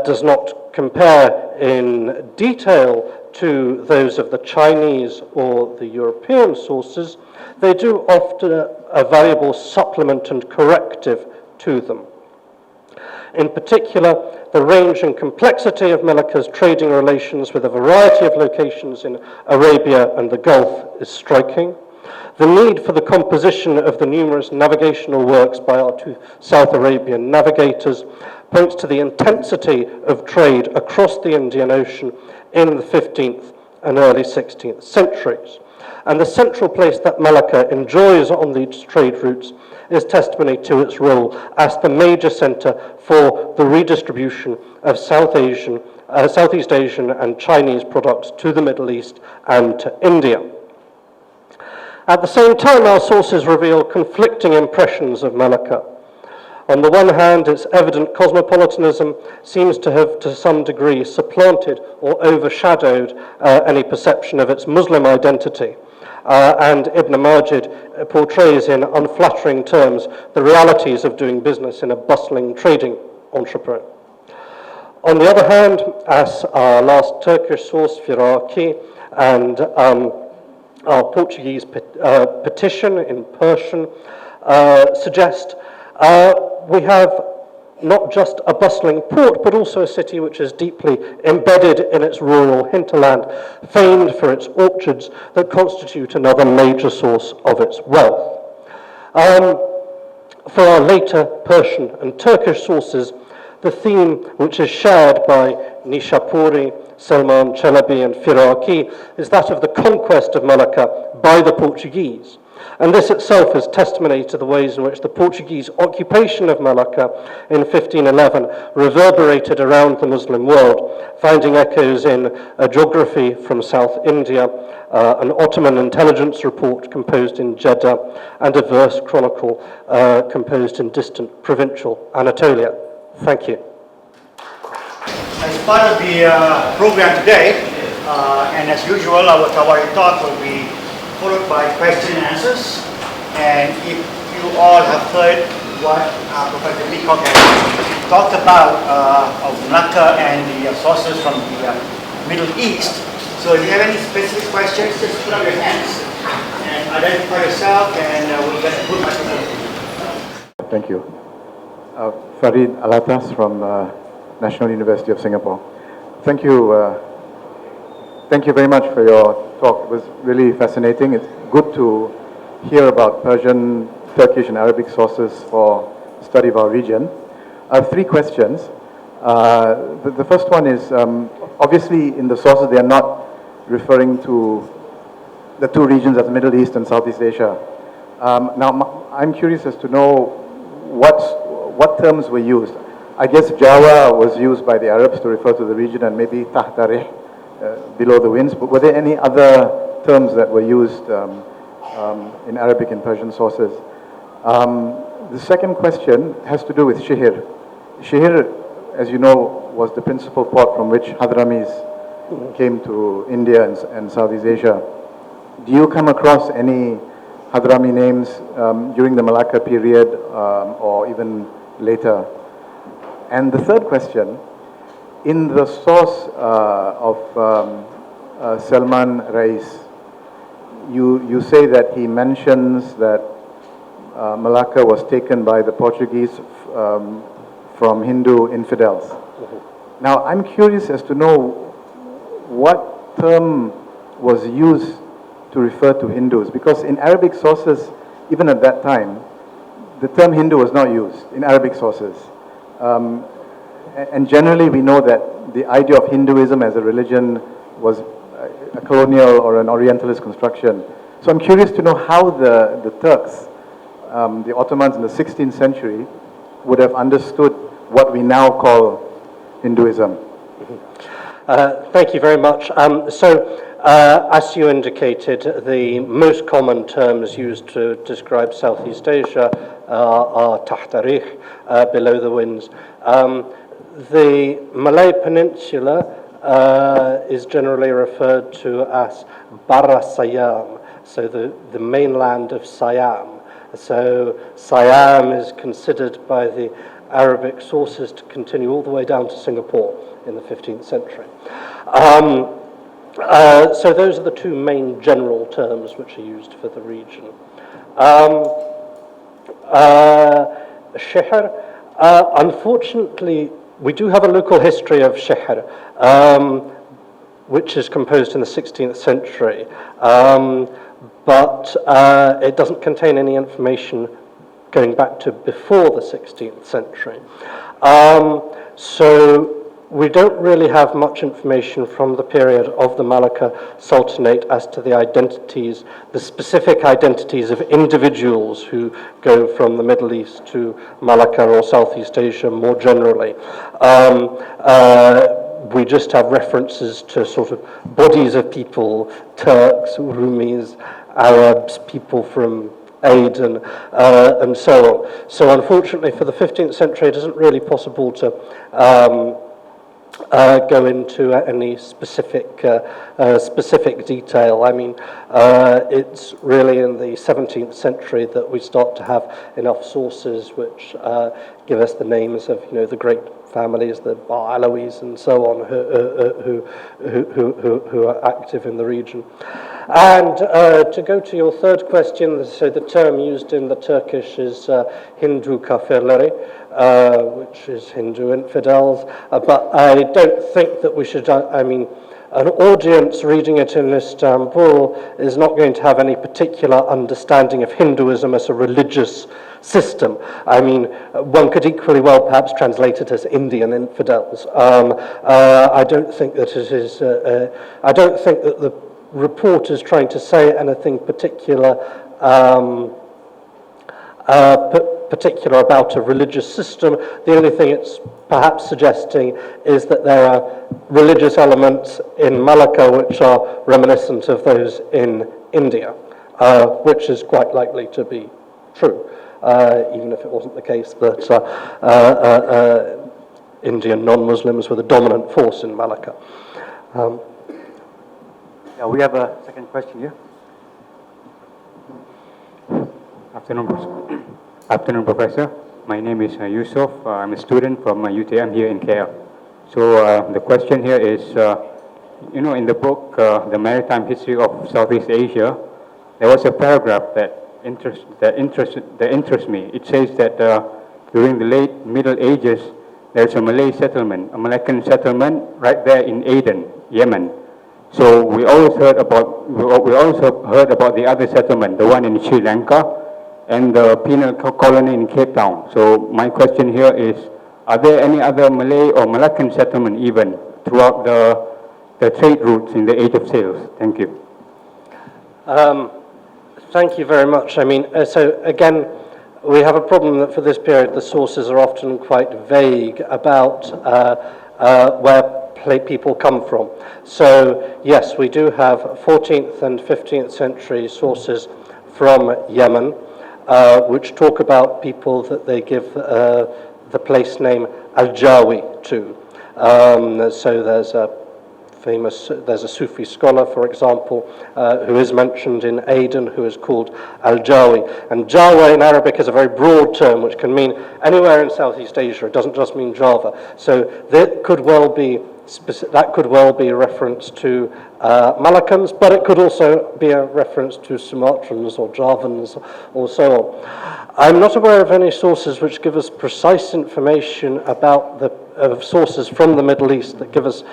does not compare in detail to those of the Chinese or the European sources, they do offer a valuable supplement and corrective to them. In particular, the range and complexity of Melaka's trading relations with a variety of locations in Arabia and the Gulf is striking. The need for the composition of the numerous navigational works by our two South Arabian navigators points to the intensity of trade across the Indian Ocean in the 15th and early 16th centuries. And the central place that Melaka enjoys on these trade routes is testimony to its role as the major center for the redistribution of Southeast Asian and Chinese products to the Middle East and to India. At the same time, our sources reveal conflicting impressions of Melaka. On the one hand, its evident cosmopolitanism seems to have, to some degree, supplanted or overshadowed any perception of its Muslim identity. And Ibn Majid portrays in unflattering terms the realities of doing business in a bustling trading entrepôt. On the other hand, as our last Turkish source, Firaki, and our Portuguese petition in Persian suggest, we have not just a bustling port, but also a city which is deeply embedded in its rural hinterland, famed for its orchards that constitute another major source of its wealth. For our later Persian and Turkish sources, the theme which is shared by Nishapuri, Sulayman, Chalabi and Firaki is that of the conquest of Melaka by the Portuguese. And this itself is testimony to the ways in which the Portuguese occupation of Melaka in 1511 reverberated around the Muslim world, finding echoes in a geography from South India, an Ottoman intelligence report composed in Jeddah, and a verse chronicle composed in distant provincial Anatolia. Thank you. As part of the program today, and as usual, our Tawari talk will be followed by question and answers. And if you all have heard what Professor Peacock has talked about of Melaka and the sources from the Middle East, so if you have any specific questions, just put up your hands and identify yourself, and we'll get a good microphone. Thank you. Farid Alatas from National University of Singapore. Thank you. Thank you very much for your talk. It was really fascinating. It's good to hear about Persian, Turkish and Arabic sources for study of our region. I have three questions. The first one is, obviously in the sources they are not referring to the two regions of the Middle East and Southeast Asia. Now I'm curious as to know what terms were used. I guess Java was used by the Arabs to refer to the region, and maybe Tahtarih, below the winds, but were there any other terms that were used in Arabic and Persian sources? The second question has to do with Shihir. Shihir, as you know, was the principal port from which Hadramis came to India and Southeast Asia. Do you come across any Hadrami names during the Malacca period or even later? And the third question, in the source of Salman Rais, you say that he mentions that Malacca was taken by the Portuguese from Hindu infidels. Mm-hmm. Now, I'm curious as to know what term was used to refer to Hindus, because in Arabic sources, even at that time, the term Hindu was not used in Arabic sources. And generally we know that the idea of Hinduism as a religion was a colonial or an Orientalist construction. So I'm curious to know how the Turks, the Ottomans in the 16th century, would have understood what we now call Hinduism. Thank you very much. As you indicated, the most common terms used to describe Southeast Asia are tahta rih, below the winds. The Malay Peninsula is generally referred to as Barra Siam, so the mainland of Siam. So Siam is considered by the Arabic sources to continue all the way down to Singapore in the 15th century. So those are the two main general terms which are used for the region. Shihr, unfortunately, we do have a local history of Shihr, which is composed in the 16th century, but it doesn't contain any information going back to before the 16th century. So we don't really have much information from the period of the Malacca Sultanate as to the identities, the specific identities of individuals who go from the Middle East to Malacca or Southeast Asia more generally. We just have references to sort of bodies of people, Turks, Rumis, Arabs, people from Aden, and so on. So unfortunately for the 15th century, it isn't really possible to go into any specific detail. I mean, it's really in the 17th century that we start to have enough sources which give us the names of, the great families, the Alawis and so on, who are active in the region. And to go to your third question, so the term used in the Turkish is Hindu kafirleri, which is Hindu infidels, but I don't think that we should, an audience reading it in Istanbul is not going to have any particular understanding of Hinduism as a religious system. I mean, one could equally well perhaps translate it as Indian infidels. I don't think that it is, I don't think that the report is trying to say anything particular particular about a religious system. The only thing it's perhaps suggesting is that there are religious elements in Malacca which are reminiscent of those in India, which is quite likely to be true, even if it wasn't the case that Indian non-Muslims were the dominant force in Malacca. Yeah, we have a second question here. Afternoon, Professor. My name is Yusuf. I'm a student from UTM here in KL. So the question here is, in the book, The Maritime History of Southeast Asia, there was a paragraph that interests me. It says that during the late Middle Ages, there's a Malay settlement, a Malacan settlement right there in Aden, Yemen. So we also heard about the other settlement, the one in Sri Lanka, and the penal colony in Cape Town. So my question here is, are there any other Malay or Malaccan settlement even throughout the trade routes in the Age of Sails? Thank you. Thank you very much. I mean, so again, we have a problem that for this period the sources are often quite vague about where people come from. So yes, we do have 14th and 15th century sources from Yemen, which talk about people that they give the place name Al-Jawi to. So there's a Sufi scholar, for example, who is mentioned in Aden, who is called Al-Jawi. And Jawa in Arabic is a very broad term, which can mean anywhere in Southeast Asia. It doesn't just mean Java. So that could well be a reference to Malaccans, but it could also be a reference to Sumatrans or Javans or so on. I'm not aware of any sources which give us precise information about sources from the Middle East that give us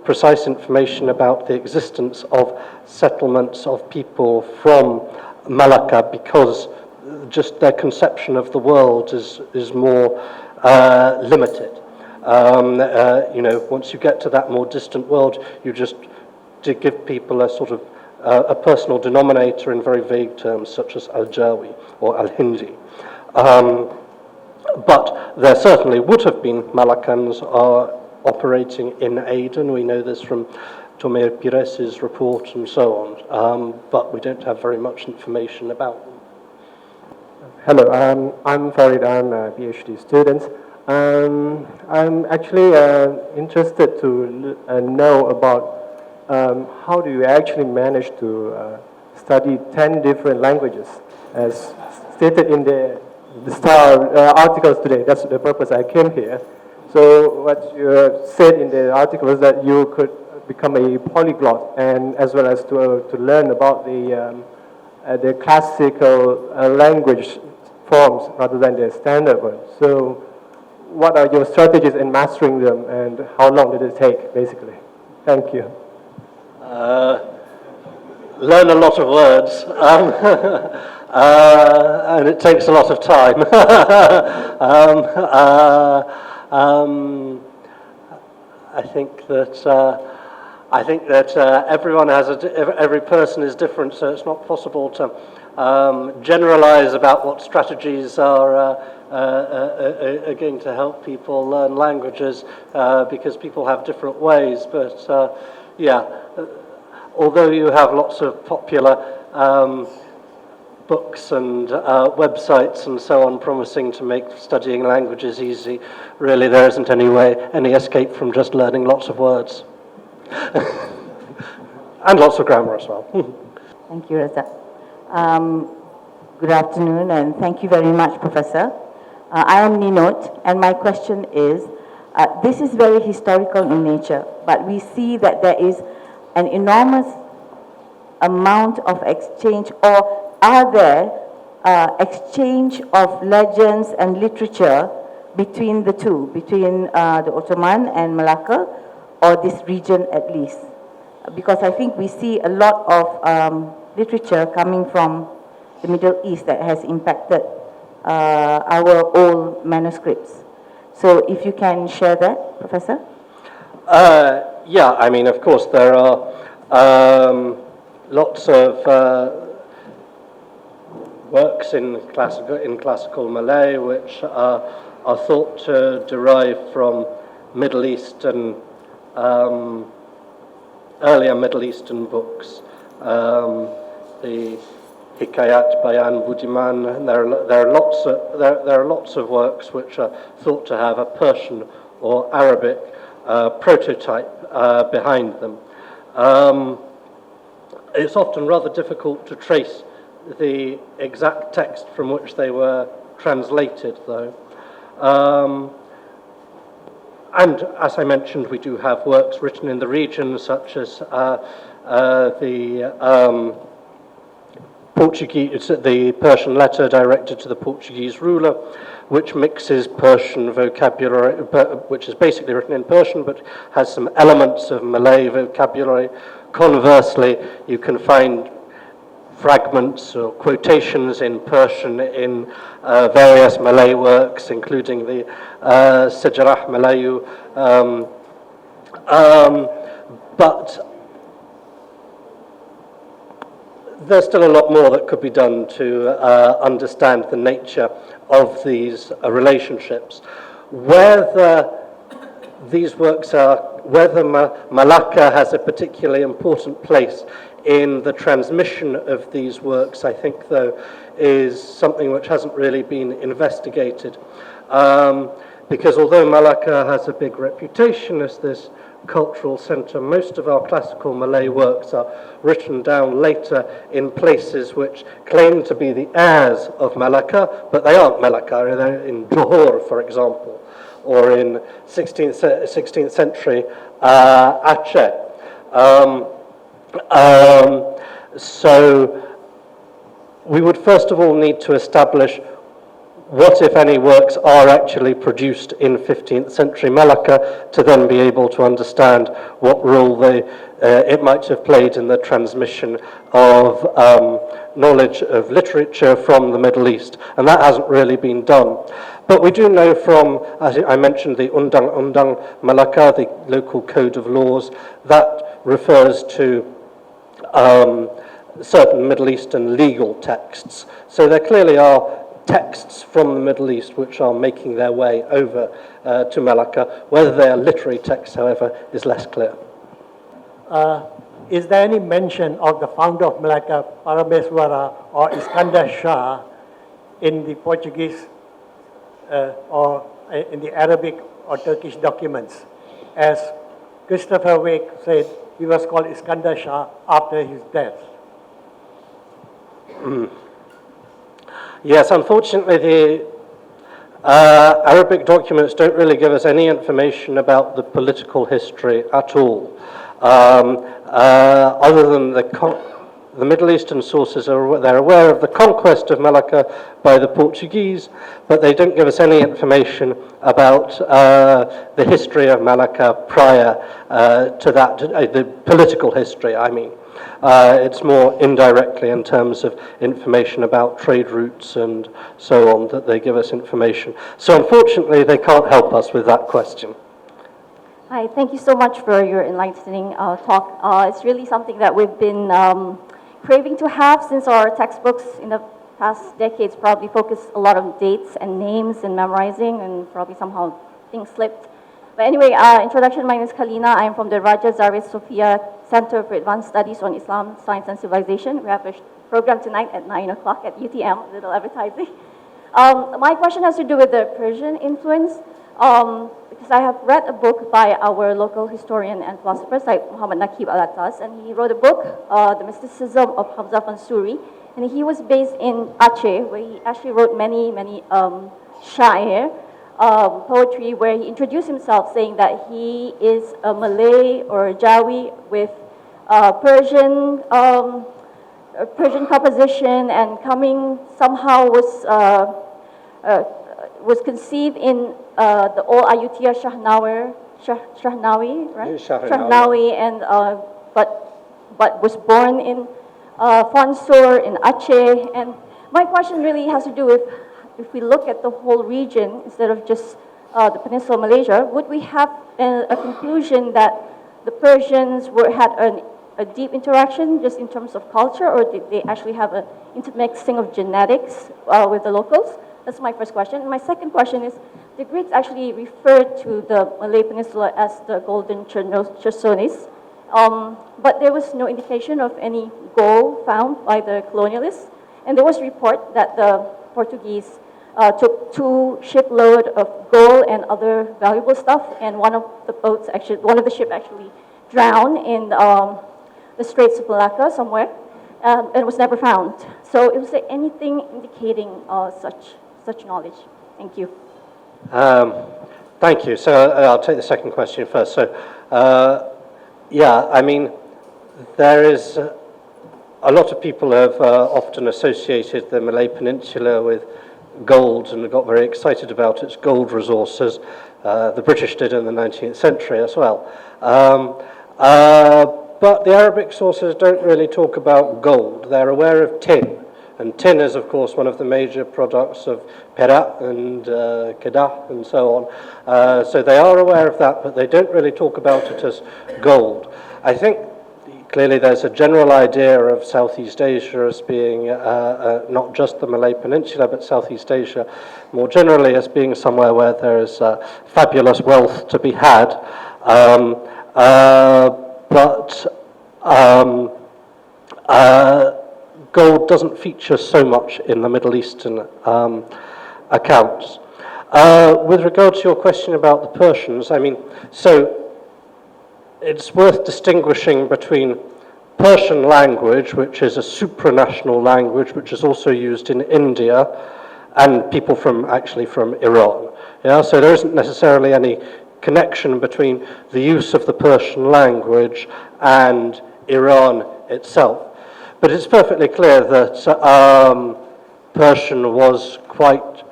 precise information about the existence of settlements of people from Malacca, because just their conception of the world is more limited. Once you get to that more distant world, you just to give people a sort of a personal denominator in very vague terms, such as al-Jawi or al-Hindi. But there certainly would have been Malakans operating in Aden. We know this from Tomé Pires's report and so on, but we don't have very much information about them. Hello, I'm Farid. I'm a PhD student. I'm actually interested to know about how do you actually manage to study 10 different languages, as stated in the STAR articles today. That's the purpose I came here. So what you said in the article is that you could become a polyglot, and as well as to learn about the classical language forms rather than the standard ones. So what are your strategies in mastering them, and how long did it take, basically? Thank you. Learn a lot of words, and it takes a lot of time. I think that everyone has every person is different, so it's not possible to generalize about what strategies are going to help people learn languages, because people have different ways. But although you have lots of popular books and websites and so on promising to make studying languages easy, really there isn't any escape from just learning lots of words. And lots of grammar as well. Thank you, Raza. Good afternoon, and thank you very much, Professor. I am Ninot, and my question is, this is very historical in nature, but we see that there is an enormous amount of exchange, or are there exchange of legends and literature between the two, between the Ottoman and Malacca, or this region at least? Because I think we see a lot of literature coming from the Middle East that has impacted our old manuscripts. So if you can share that, Professor? Yeah, I mean, of course, there are lots of works in classical Malay which are thought to derive from Middle Eastern, earlier Middle Eastern books. The Hikayat Bayan Budiman, and there are lots of works which are thought to have a Persian or Arabic prototype behind them. It's often rather difficult to trace the exact text from which they were translated, though. And as I mentioned, we do have works written in the region, such as the Persian letter directed to the Portuguese ruler, which mixes Persian vocabulary, which is basically written in Persian, but has some elements of Malay vocabulary. Conversely, you can find fragments or quotations in Persian in various Malay works, including the Sejarah Melayu. But there's still a lot more that could be done to understand the nature of these relationships. Whether these works are, whether Malacca has a particularly important place in the transmission of these works, I think, though, is something which hasn't really been investigated. Because although Malacca has a big reputation as this cultural center, most of our classical Malay works are written down later in places which claim to be the heirs of Malacca, but they aren't Malacca. They're in Johor, for example, or in 16th century Aceh. So we would first of all need to establish what, if any, works are actually produced in 15th century Malacca, to then be able to understand what role it might have played in the transmission of knowledge of literature from the Middle East. And that hasn't really been done. But we do know from, as I mentioned, the Undang-Undang Malaka, the local code of laws, that refers to certain Middle Eastern legal texts. So there clearly are texts from the Middle East which are making their way over to Malacca. Whether they are literary texts, however, is less clear. Is there any mention of the founder of Malacca, Parameswara or Iskandar Shah, in the Portuguese or in the Arabic or Turkish documents? As Christopher Wake said, he was called Iskandar Shah after his death. Yes, unfortunately, the Arabic documents don't really give us any information about the political history at all. Other than the Middle Eastern sources, they're aware of the conquest of Malacca by the Portuguese, but they don't give us any information about the history of Malacca prior to that, the political history, I mean. It's more indirectly in terms of information about trade routes and so on that they give us information. So unfortunately, they can't help us with that question. Hi, thank you so much for your enlightening talk. It's really something that we've been craving to have since our textbooks in the past decades probably focus a lot on dates and names and memorizing, and probably somehow things slipped. But anyway, introduction, my name is Kalina. I'm from the Raja Zarif Sofia Center for Advanced Studies on Islam, Science and Civilization. We have a program tonight at 9 o'clock at UTM, little advertising. My question has to do with the Persian influence, because I have read a book by our local historian and philosophers like Muhammad Naqib al-Attas, and he wrote a book, The Mysticism of Hamza Fansuri, and he was based in Aceh, where he actually wrote many shair, poetry, where he introduced himself saying that he is a Malay or a Jawi with Persian composition, and coming somehow was conceived in the old Ayutthaya Shahnawi, right? Shahnawi, and but was born in Fansur in Aceh. And my question really has to do with, if we look at the whole region instead of just the Peninsula Malaysia, would we have a conclusion that the Persians had a deep interaction just in terms of culture, or did they actually have an intermixing of genetics with the locals? That's my first question. And my second question is, the Greeks actually referred to the Malay Peninsula as the Golden Chersonis, but there was no indication of any gold found by the colonialists. And there was a report that the Portuguese took 2 shiploads of gold and other valuable stuff, and one of the ship actually drowned in the Straits of Malacca somewhere, and it was never found. So is there anything indicating such knowledge? Thank you. Thank you. So I'll take the second question first. So, yeah, I mean, there is a lot of people have often associated the Malay Peninsula with gold and got very excited about its gold resources. The British did in the 19th century as well. But the Arabic sources don't really talk about gold. They're aware of tin. And tin is, of course, one of the major products of Perak and Kedah and so on. So they are aware of that, but they don't really talk about it as gold. I think clearly there's a general idea of Southeast Asia as being not just the Malay Peninsula, but Southeast Asia more generally as being somewhere where there is fabulous wealth to be had. Gold doesn't feature so much in the Middle Eastern accounts. With regard to your question about the Persians, I mean, so it's worth distinguishing between Persian language, which is a supranational language, which is also used in India, and people from Iran. Yeah, so there isn't necessarily any connection between the use of the Persian language and Iran itself. But it's perfectly clear that Persian was quite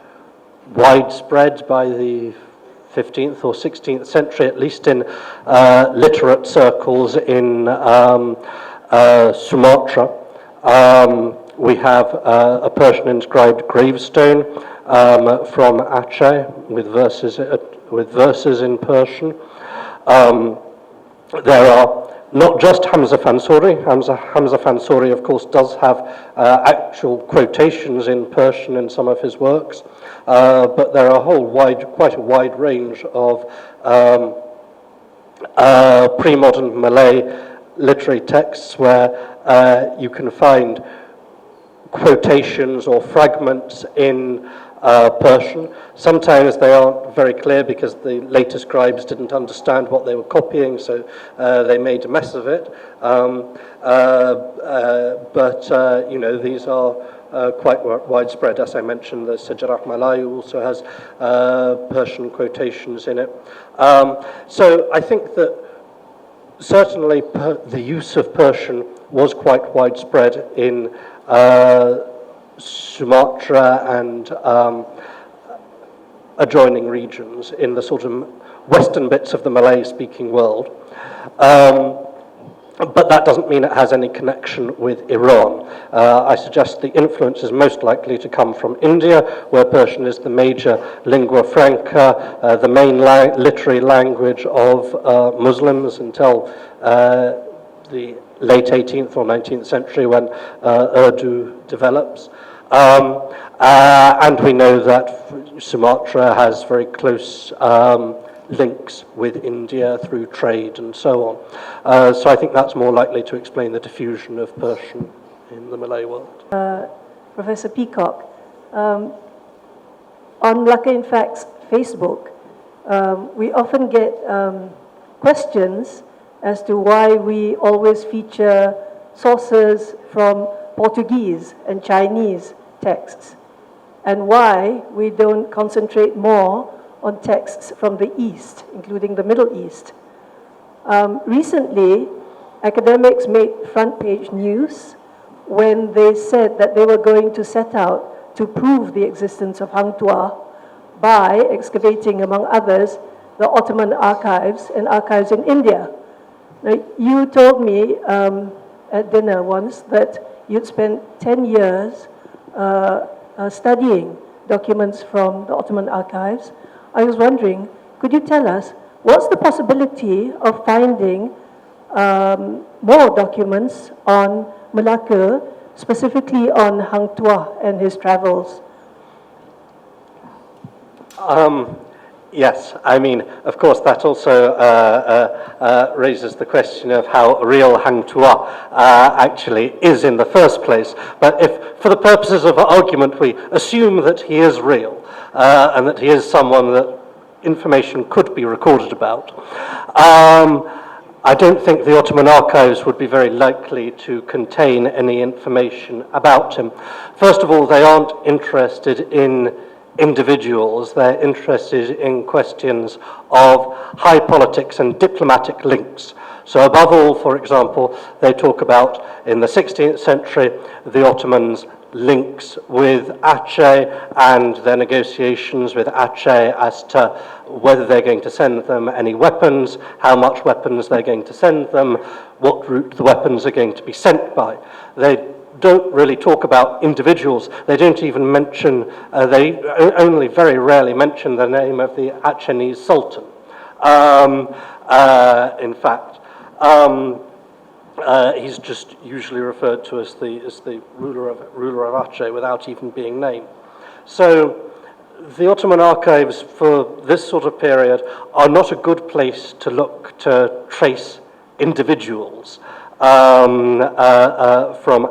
widespread by the 15th or 16th century, at least in literate circles in Sumatra. we have a Persian inscribed gravestone from Aceh with verses in Persian. There are not just Hamza Fansuri. Hamza Fansuri, of course, does have actual quotations in Persian in some of his works, but there are quite a wide range of pre-modern Malay literary texts where you can find quotations or fragments in Persian. Sometimes they aren't very clear because the later scribes didn't understand what they were copying, so they made a mess of it. But you know, these are quite widespread. As I mentioned, the Sejarah Malayu also has Persian quotations in it. So I think that certainly the use of Persian was quite widespread in Sumatra and adjoining regions in the sort of western bits of the Malay-speaking world. But that doesn't mean it has any connection with Iran. I suggest the influence is most likely to come from India, where Persian is the major lingua franca, the main literary language of Muslims until the late 18th or 19th century when Urdu develops. And we know that Sumatra has very close links with India through trade and so on. So I think that's more likely to explain the diffusion of Persian in the Malay world. Professor Peacock, on Melaka in Fact's Facebook, we often get questions as to why we always feature sources from Portuguese and Chinese texts, and why we don't concentrate more on texts from the East, including the Middle East. Recently, academics made front page news when they said that they were going to set out to prove the existence of Hang Tuah by excavating, among others, the Ottoman archives and archives in India. Now, you told me at dinner once that you'd spent 10 years studying documents from the Ottoman archives. I was wondering, could you tell us, what's the possibility of finding more documents on Melaka, specifically on Hang Tuah and his travels? Yes, I mean, of course, that also raises the question of how real Hang Tuah actually is in the first place. But if, for the purposes of argument, we assume that he is real and that he is someone that information could be recorded about, I don't think the Ottoman archives would be very likely to contain any information about him. First of all, they aren't interested in individuals, they're interested in questions of high politics and diplomatic links. So above all, for example, they talk about, in the 16th century, the Ottomans' links with Aceh and their negotiations with Aceh as to whether they're going to send them any weapons, how much weapons they're going to send them, what route the weapons are going to be sent by. They don't really talk about individuals. They don't even mention, they only very rarely mention the name of the Achenese Sultan. In fact, he's just usually referred to as the ruler of Aceh without even being named. So the Ottoman archives for this sort of period are not a good place to look to trace individuals from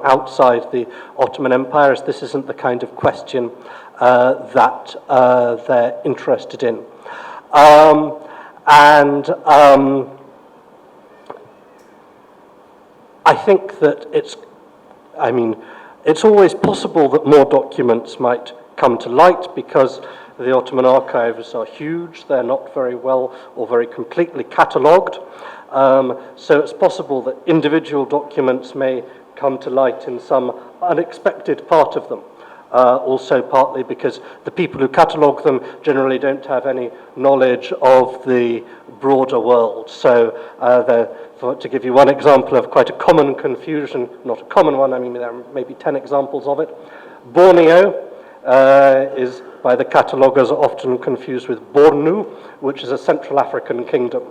outside the Ottoman Empire, as this isn't the kind of question that they're interested in. I think that it's always possible that more documents might come to light because the Ottoman archives are huge, they're not very well or very completely catalogued. So it's possible that individual documents may come to light in some unexpected part of them. also partly because the people who catalogue them generally don't have any knowledge of the broader world. So to give you one example of quite a common confusion, not a common one, I mean there are maybe 10 examples of it. Borneo is by the cataloguers often confused with Bornu, which is a Central African kingdom.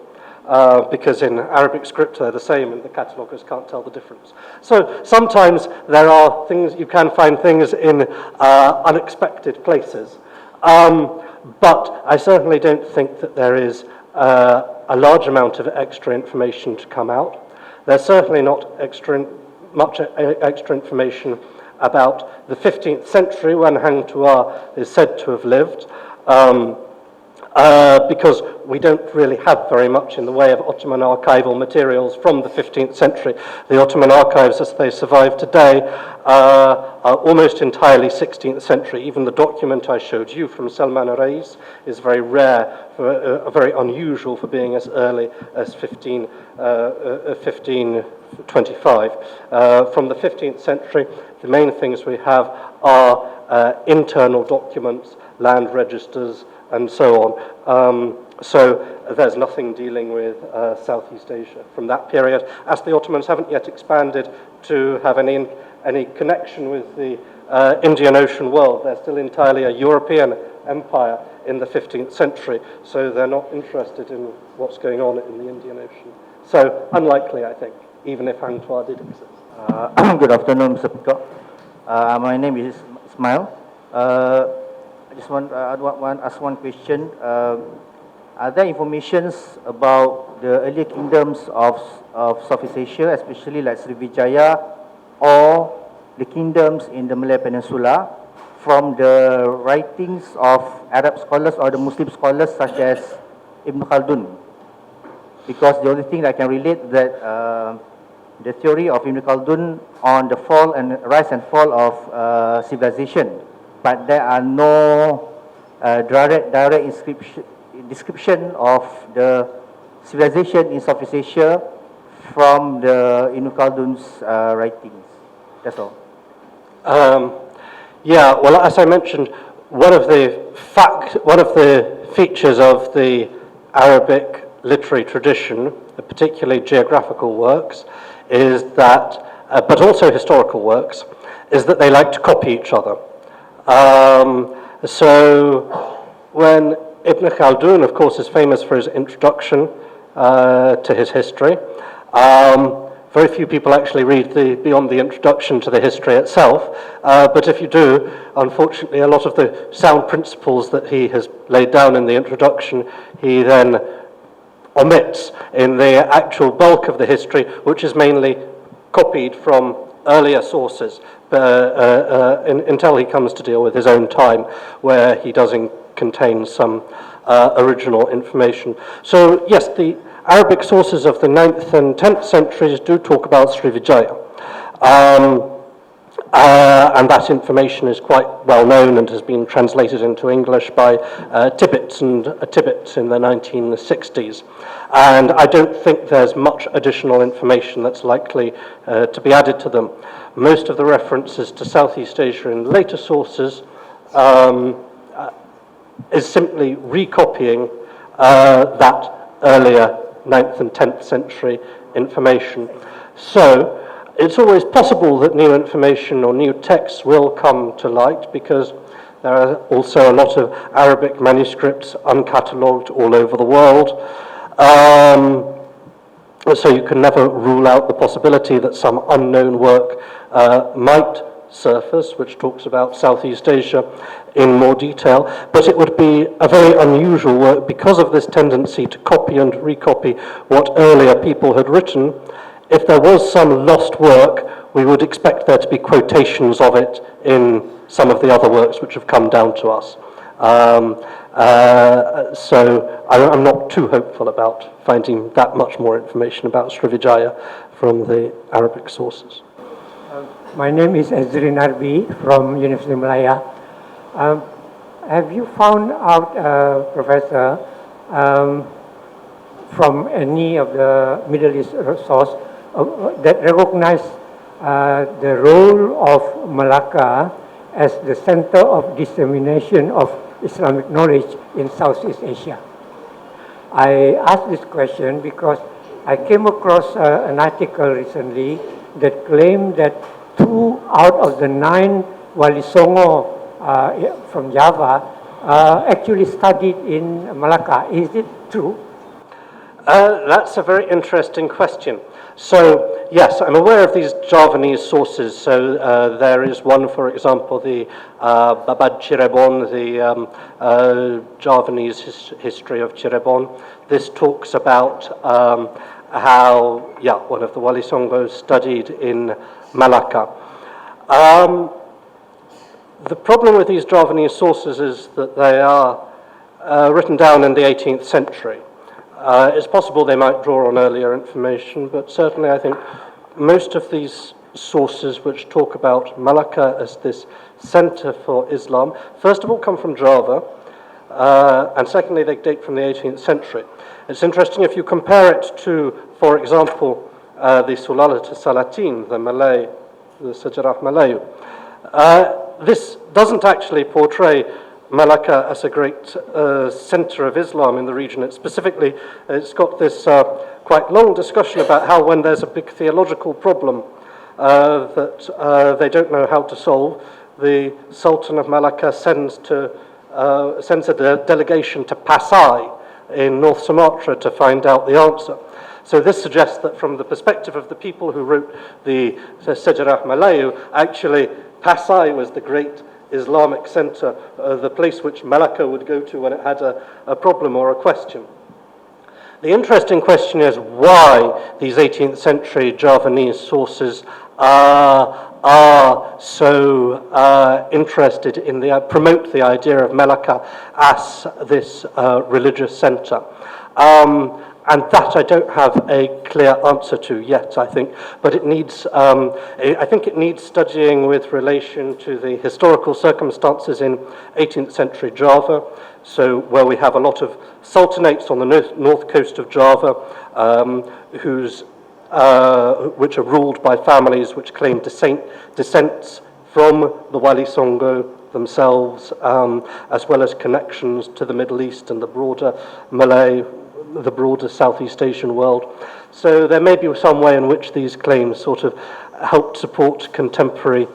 Because in Arabic script they're the same and the cataloguers can't tell the difference. So sometimes there are things, you can find things in unexpected places. But I certainly don't think that there is a large amount of extra information to come out. There's certainly not much extra information about the 15th century when Hang Tuah is said to have lived. Because we don't really have very much in the way of Ottoman archival materials from the 15th century. The Ottoman archives as they survive today are almost entirely 16th century. Even the document I showed you from Salman Reis is very rare, very unusual for being as early as 1525. From the 15th century, the main things we have are internal documents, land registers, and so on. So there's nothing dealing with Southeast Asia from that period, as the Ottomans haven't yet expanded to have any connection with the Indian Ocean world. They're still entirely a European empire in the 15th century, so they're not interested in what's going on in the Indian Ocean. So unlikely, I think, even if Hang Tuah did exist. Good afternoon, Mr. Peacock. My name is Ismail. I just want to ask one question. Are there informations about the earlier kingdoms of Southeast Asia, especially like Srivijaya or the kingdoms in the Malay Peninsula, from the writings of Arab scholars or the Muslim scholars such as Ibn Khaldun? Because the only thing I can relate that the theory of Ibn Khaldun on the fall and rise and fall of civilization, but there are no direct description of the civilization in Southeast Asia from the Ibn Khaldun's writings. That's all. Yeah, well, as I mentioned, one of the features of the Arabic literary tradition, particularly geographical works, is that, but also historical works, is that they like to copy each other. So when Ibn Khaldun, of course, is famous for his introduction to his history, very few people actually read beyond the introduction to the history itself, but if you do, unfortunately, a lot of the sound principles that he has laid down in the introduction, he then omits in the actual bulk of the history, which is mainly copied from earlier sources until he comes to deal with his own time, where he does contain some original information. So yes, the Arabic sources of the 9th and 10th centuries do talk about Srivijaya. And that information is quite well known and has been translated into English by Tibbets in the 1960s. And I don't think there's much additional information that's likely to be added to them. Most of the references to Southeast Asia in later sources is simply recopying that earlier 9th and 10th century information. So it's always possible that new information or new texts will come to light, because there are also a lot of Arabic manuscripts uncatalogued all over the world. So you can never rule out the possibility that some unknown work might surface, which talks about Southeast Asia in more detail, but it would be a very unusual work because of this tendency to copy and recopy what earlier people had written. If there was some lost work, we would expect there to be quotations of it in some of the other works which have come down to us. So I'm not too hopeful about finding that much more information about Srivijaya from the Arabic sources. My name is Ezrin Arbi from University of Malaya. Have you found out, Professor, from any of the Middle East source that recognize the role of Malacca as the center of dissemination of Islamic knowledge in Southeast Asia? I ask this question because I came across an article recently that claimed that 2 out of the 9 Wali Songo from Java actually studied in Malacca. Is it true? That's a very interesting question. So, yes, I'm aware of these Javanese sources. So there is one, for example, the Babad Cirebon, the Javanese history of Cirebon. This talks about how, one of the Wali Songos studied in Malacca. The problem with these Javanese sources is that they are written down in the 18th century. It's possible they might draw on earlier information, but certainly I think most of these sources which talk about Malacca as this center for Islam, first of all come from Java, and secondly they date from the 18th century. It's interesting if you compare it to, for example, the Sulalat Salatin, the Malay, the Sejarah Malayu. This doesn't actually portray Malacca as a great center of Islam in the region. It's got this quite long discussion about how when there's a big theological problem that they don't know how to solve, the Sultan of Malacca sends a delegation to Pasai in North Sumatra to find out the answer. So this suggests that from the perspective of the people who wrote the Sejarah Malayu, actually Pasai was the great Islamic center, the place which Malacca would go to when it had a problem or a question. The interesting question is why these 18th century Javanese sources are so interested in promote the idea of Malacca as this religious center. And that I don't have a clear answer to yet, I think, but it needs, I think it needs studying with relation to the historical circumstances in 18th century Java, so where we have a lot of sultanates on the north coast of Java, which are ruled by families which claim descents from the Wali Songo themselves, as well as connections to the Middle East and the broader Malay, the broader Southeast Asian world. So there may be some way in which these claims sort of help support contemporary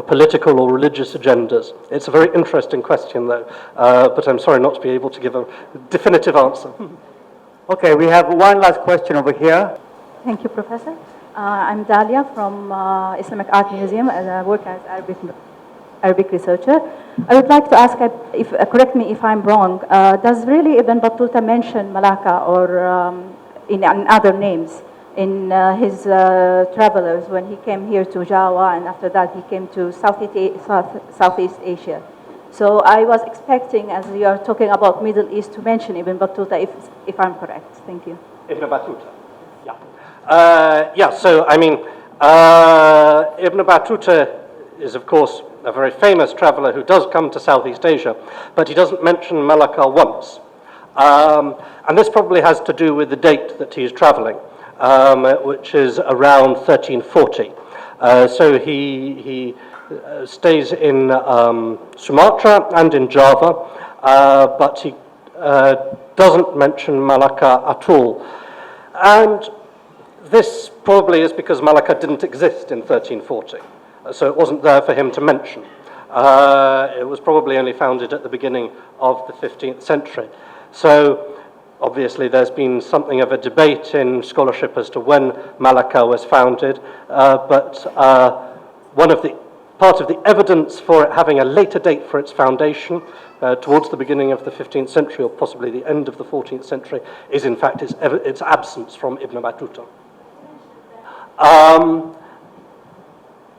political or religious agendas. It's a very interesting question though, but I'm sorry not to be able to give a definitive answer. Okay, we have one last question over here. Thank you, Professor. I'm Dalia from Islamic Art Museum, and I work as Arabic researcher. I would like to ask, correct me if I'm wrong, does really Ibn Battuta mention Malacca or in other names in his travelers when he came here to Java, and after that he came to Southeast Asia? So I was expecting, as you are talking about Middle East, to mention Ibn Battuta, if I'm correct. Thank you. Ibn Battuta, so I mean, Ibn Battuta is of course a very famous traveler who does come to Southeast Asia, but he doesn't mention Malacca once. And this probably has to do with the date that he's traveling, which is around 1340. So he stays in Sumatra and in Java, but he doesn't mention Malacca at all. And this probably is because Malacca didn't exist in 1340. So it wasn't there for him to mention. It was probably only founded at the beginning of the 15th century. So obviously there's been something of a debate in scholarship as to when Malacca was founded, but part of the evidence for it having a later date for its foundation, towards the beginning of the 15th century or possibly the end of the 14th century, is in fact its absence from Ibn Battuta.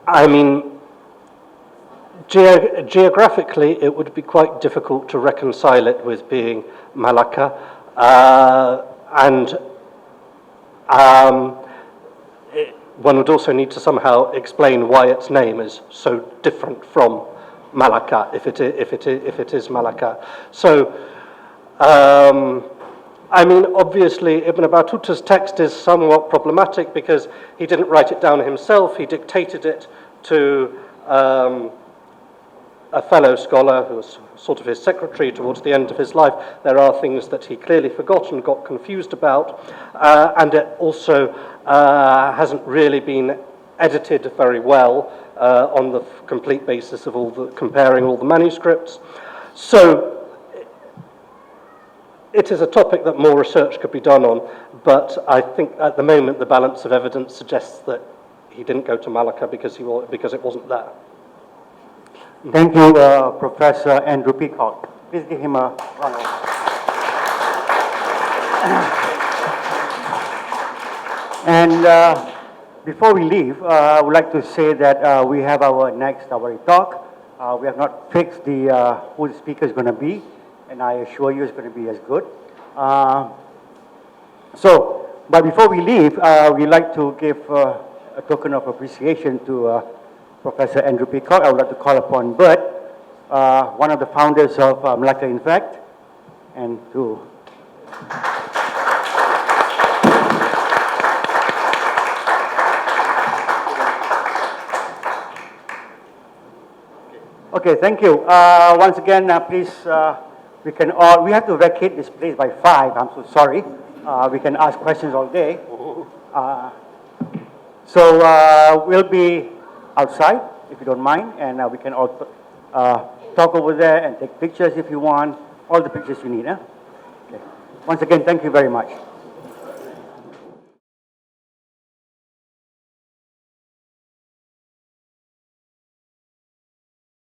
I mean, geographically, it would be quite difficult to reconcile it with being Malacca, one would also need to somehow explain why its name is so different from Malacca, if it is Malacca. So, I mean, obviously, Ibn Battuta's text is somewhat problematic because he didn't write it down himself. He dictated it to a fellow scholar who was sort of his secretary towards the end of his life, there are things that he clearly forgot and got confused about, and it also hasn't really been edited very well on the complete basis of comparing all the manuscripts. So it is a topic that more research could be done on, but I think at the moment the balance of evidence suggests that he didn't go to Malacca because it wasn't there. Thank you, Professor Andrew Peacock. Please give him a round of applause. And before we leave, I would like to say that we have our next talk. We have not fixed who the speaker is going to be, and I assure you it's going to be as good. But before we leave, we'd like to give a token of appreciation to Professor Andrew Peacock. I would like to call upon Bert, one of the founders of Melaka, in fact, and to... Okay, thank you. Once again, please, we have to vacate this place by 5. I'm so sorry. We can ask questions all day. So we'll be outside, if you don't mind, and we can all talk over there and take pictures if you want, all the pictures you need. Okay. Once again, thank you very much.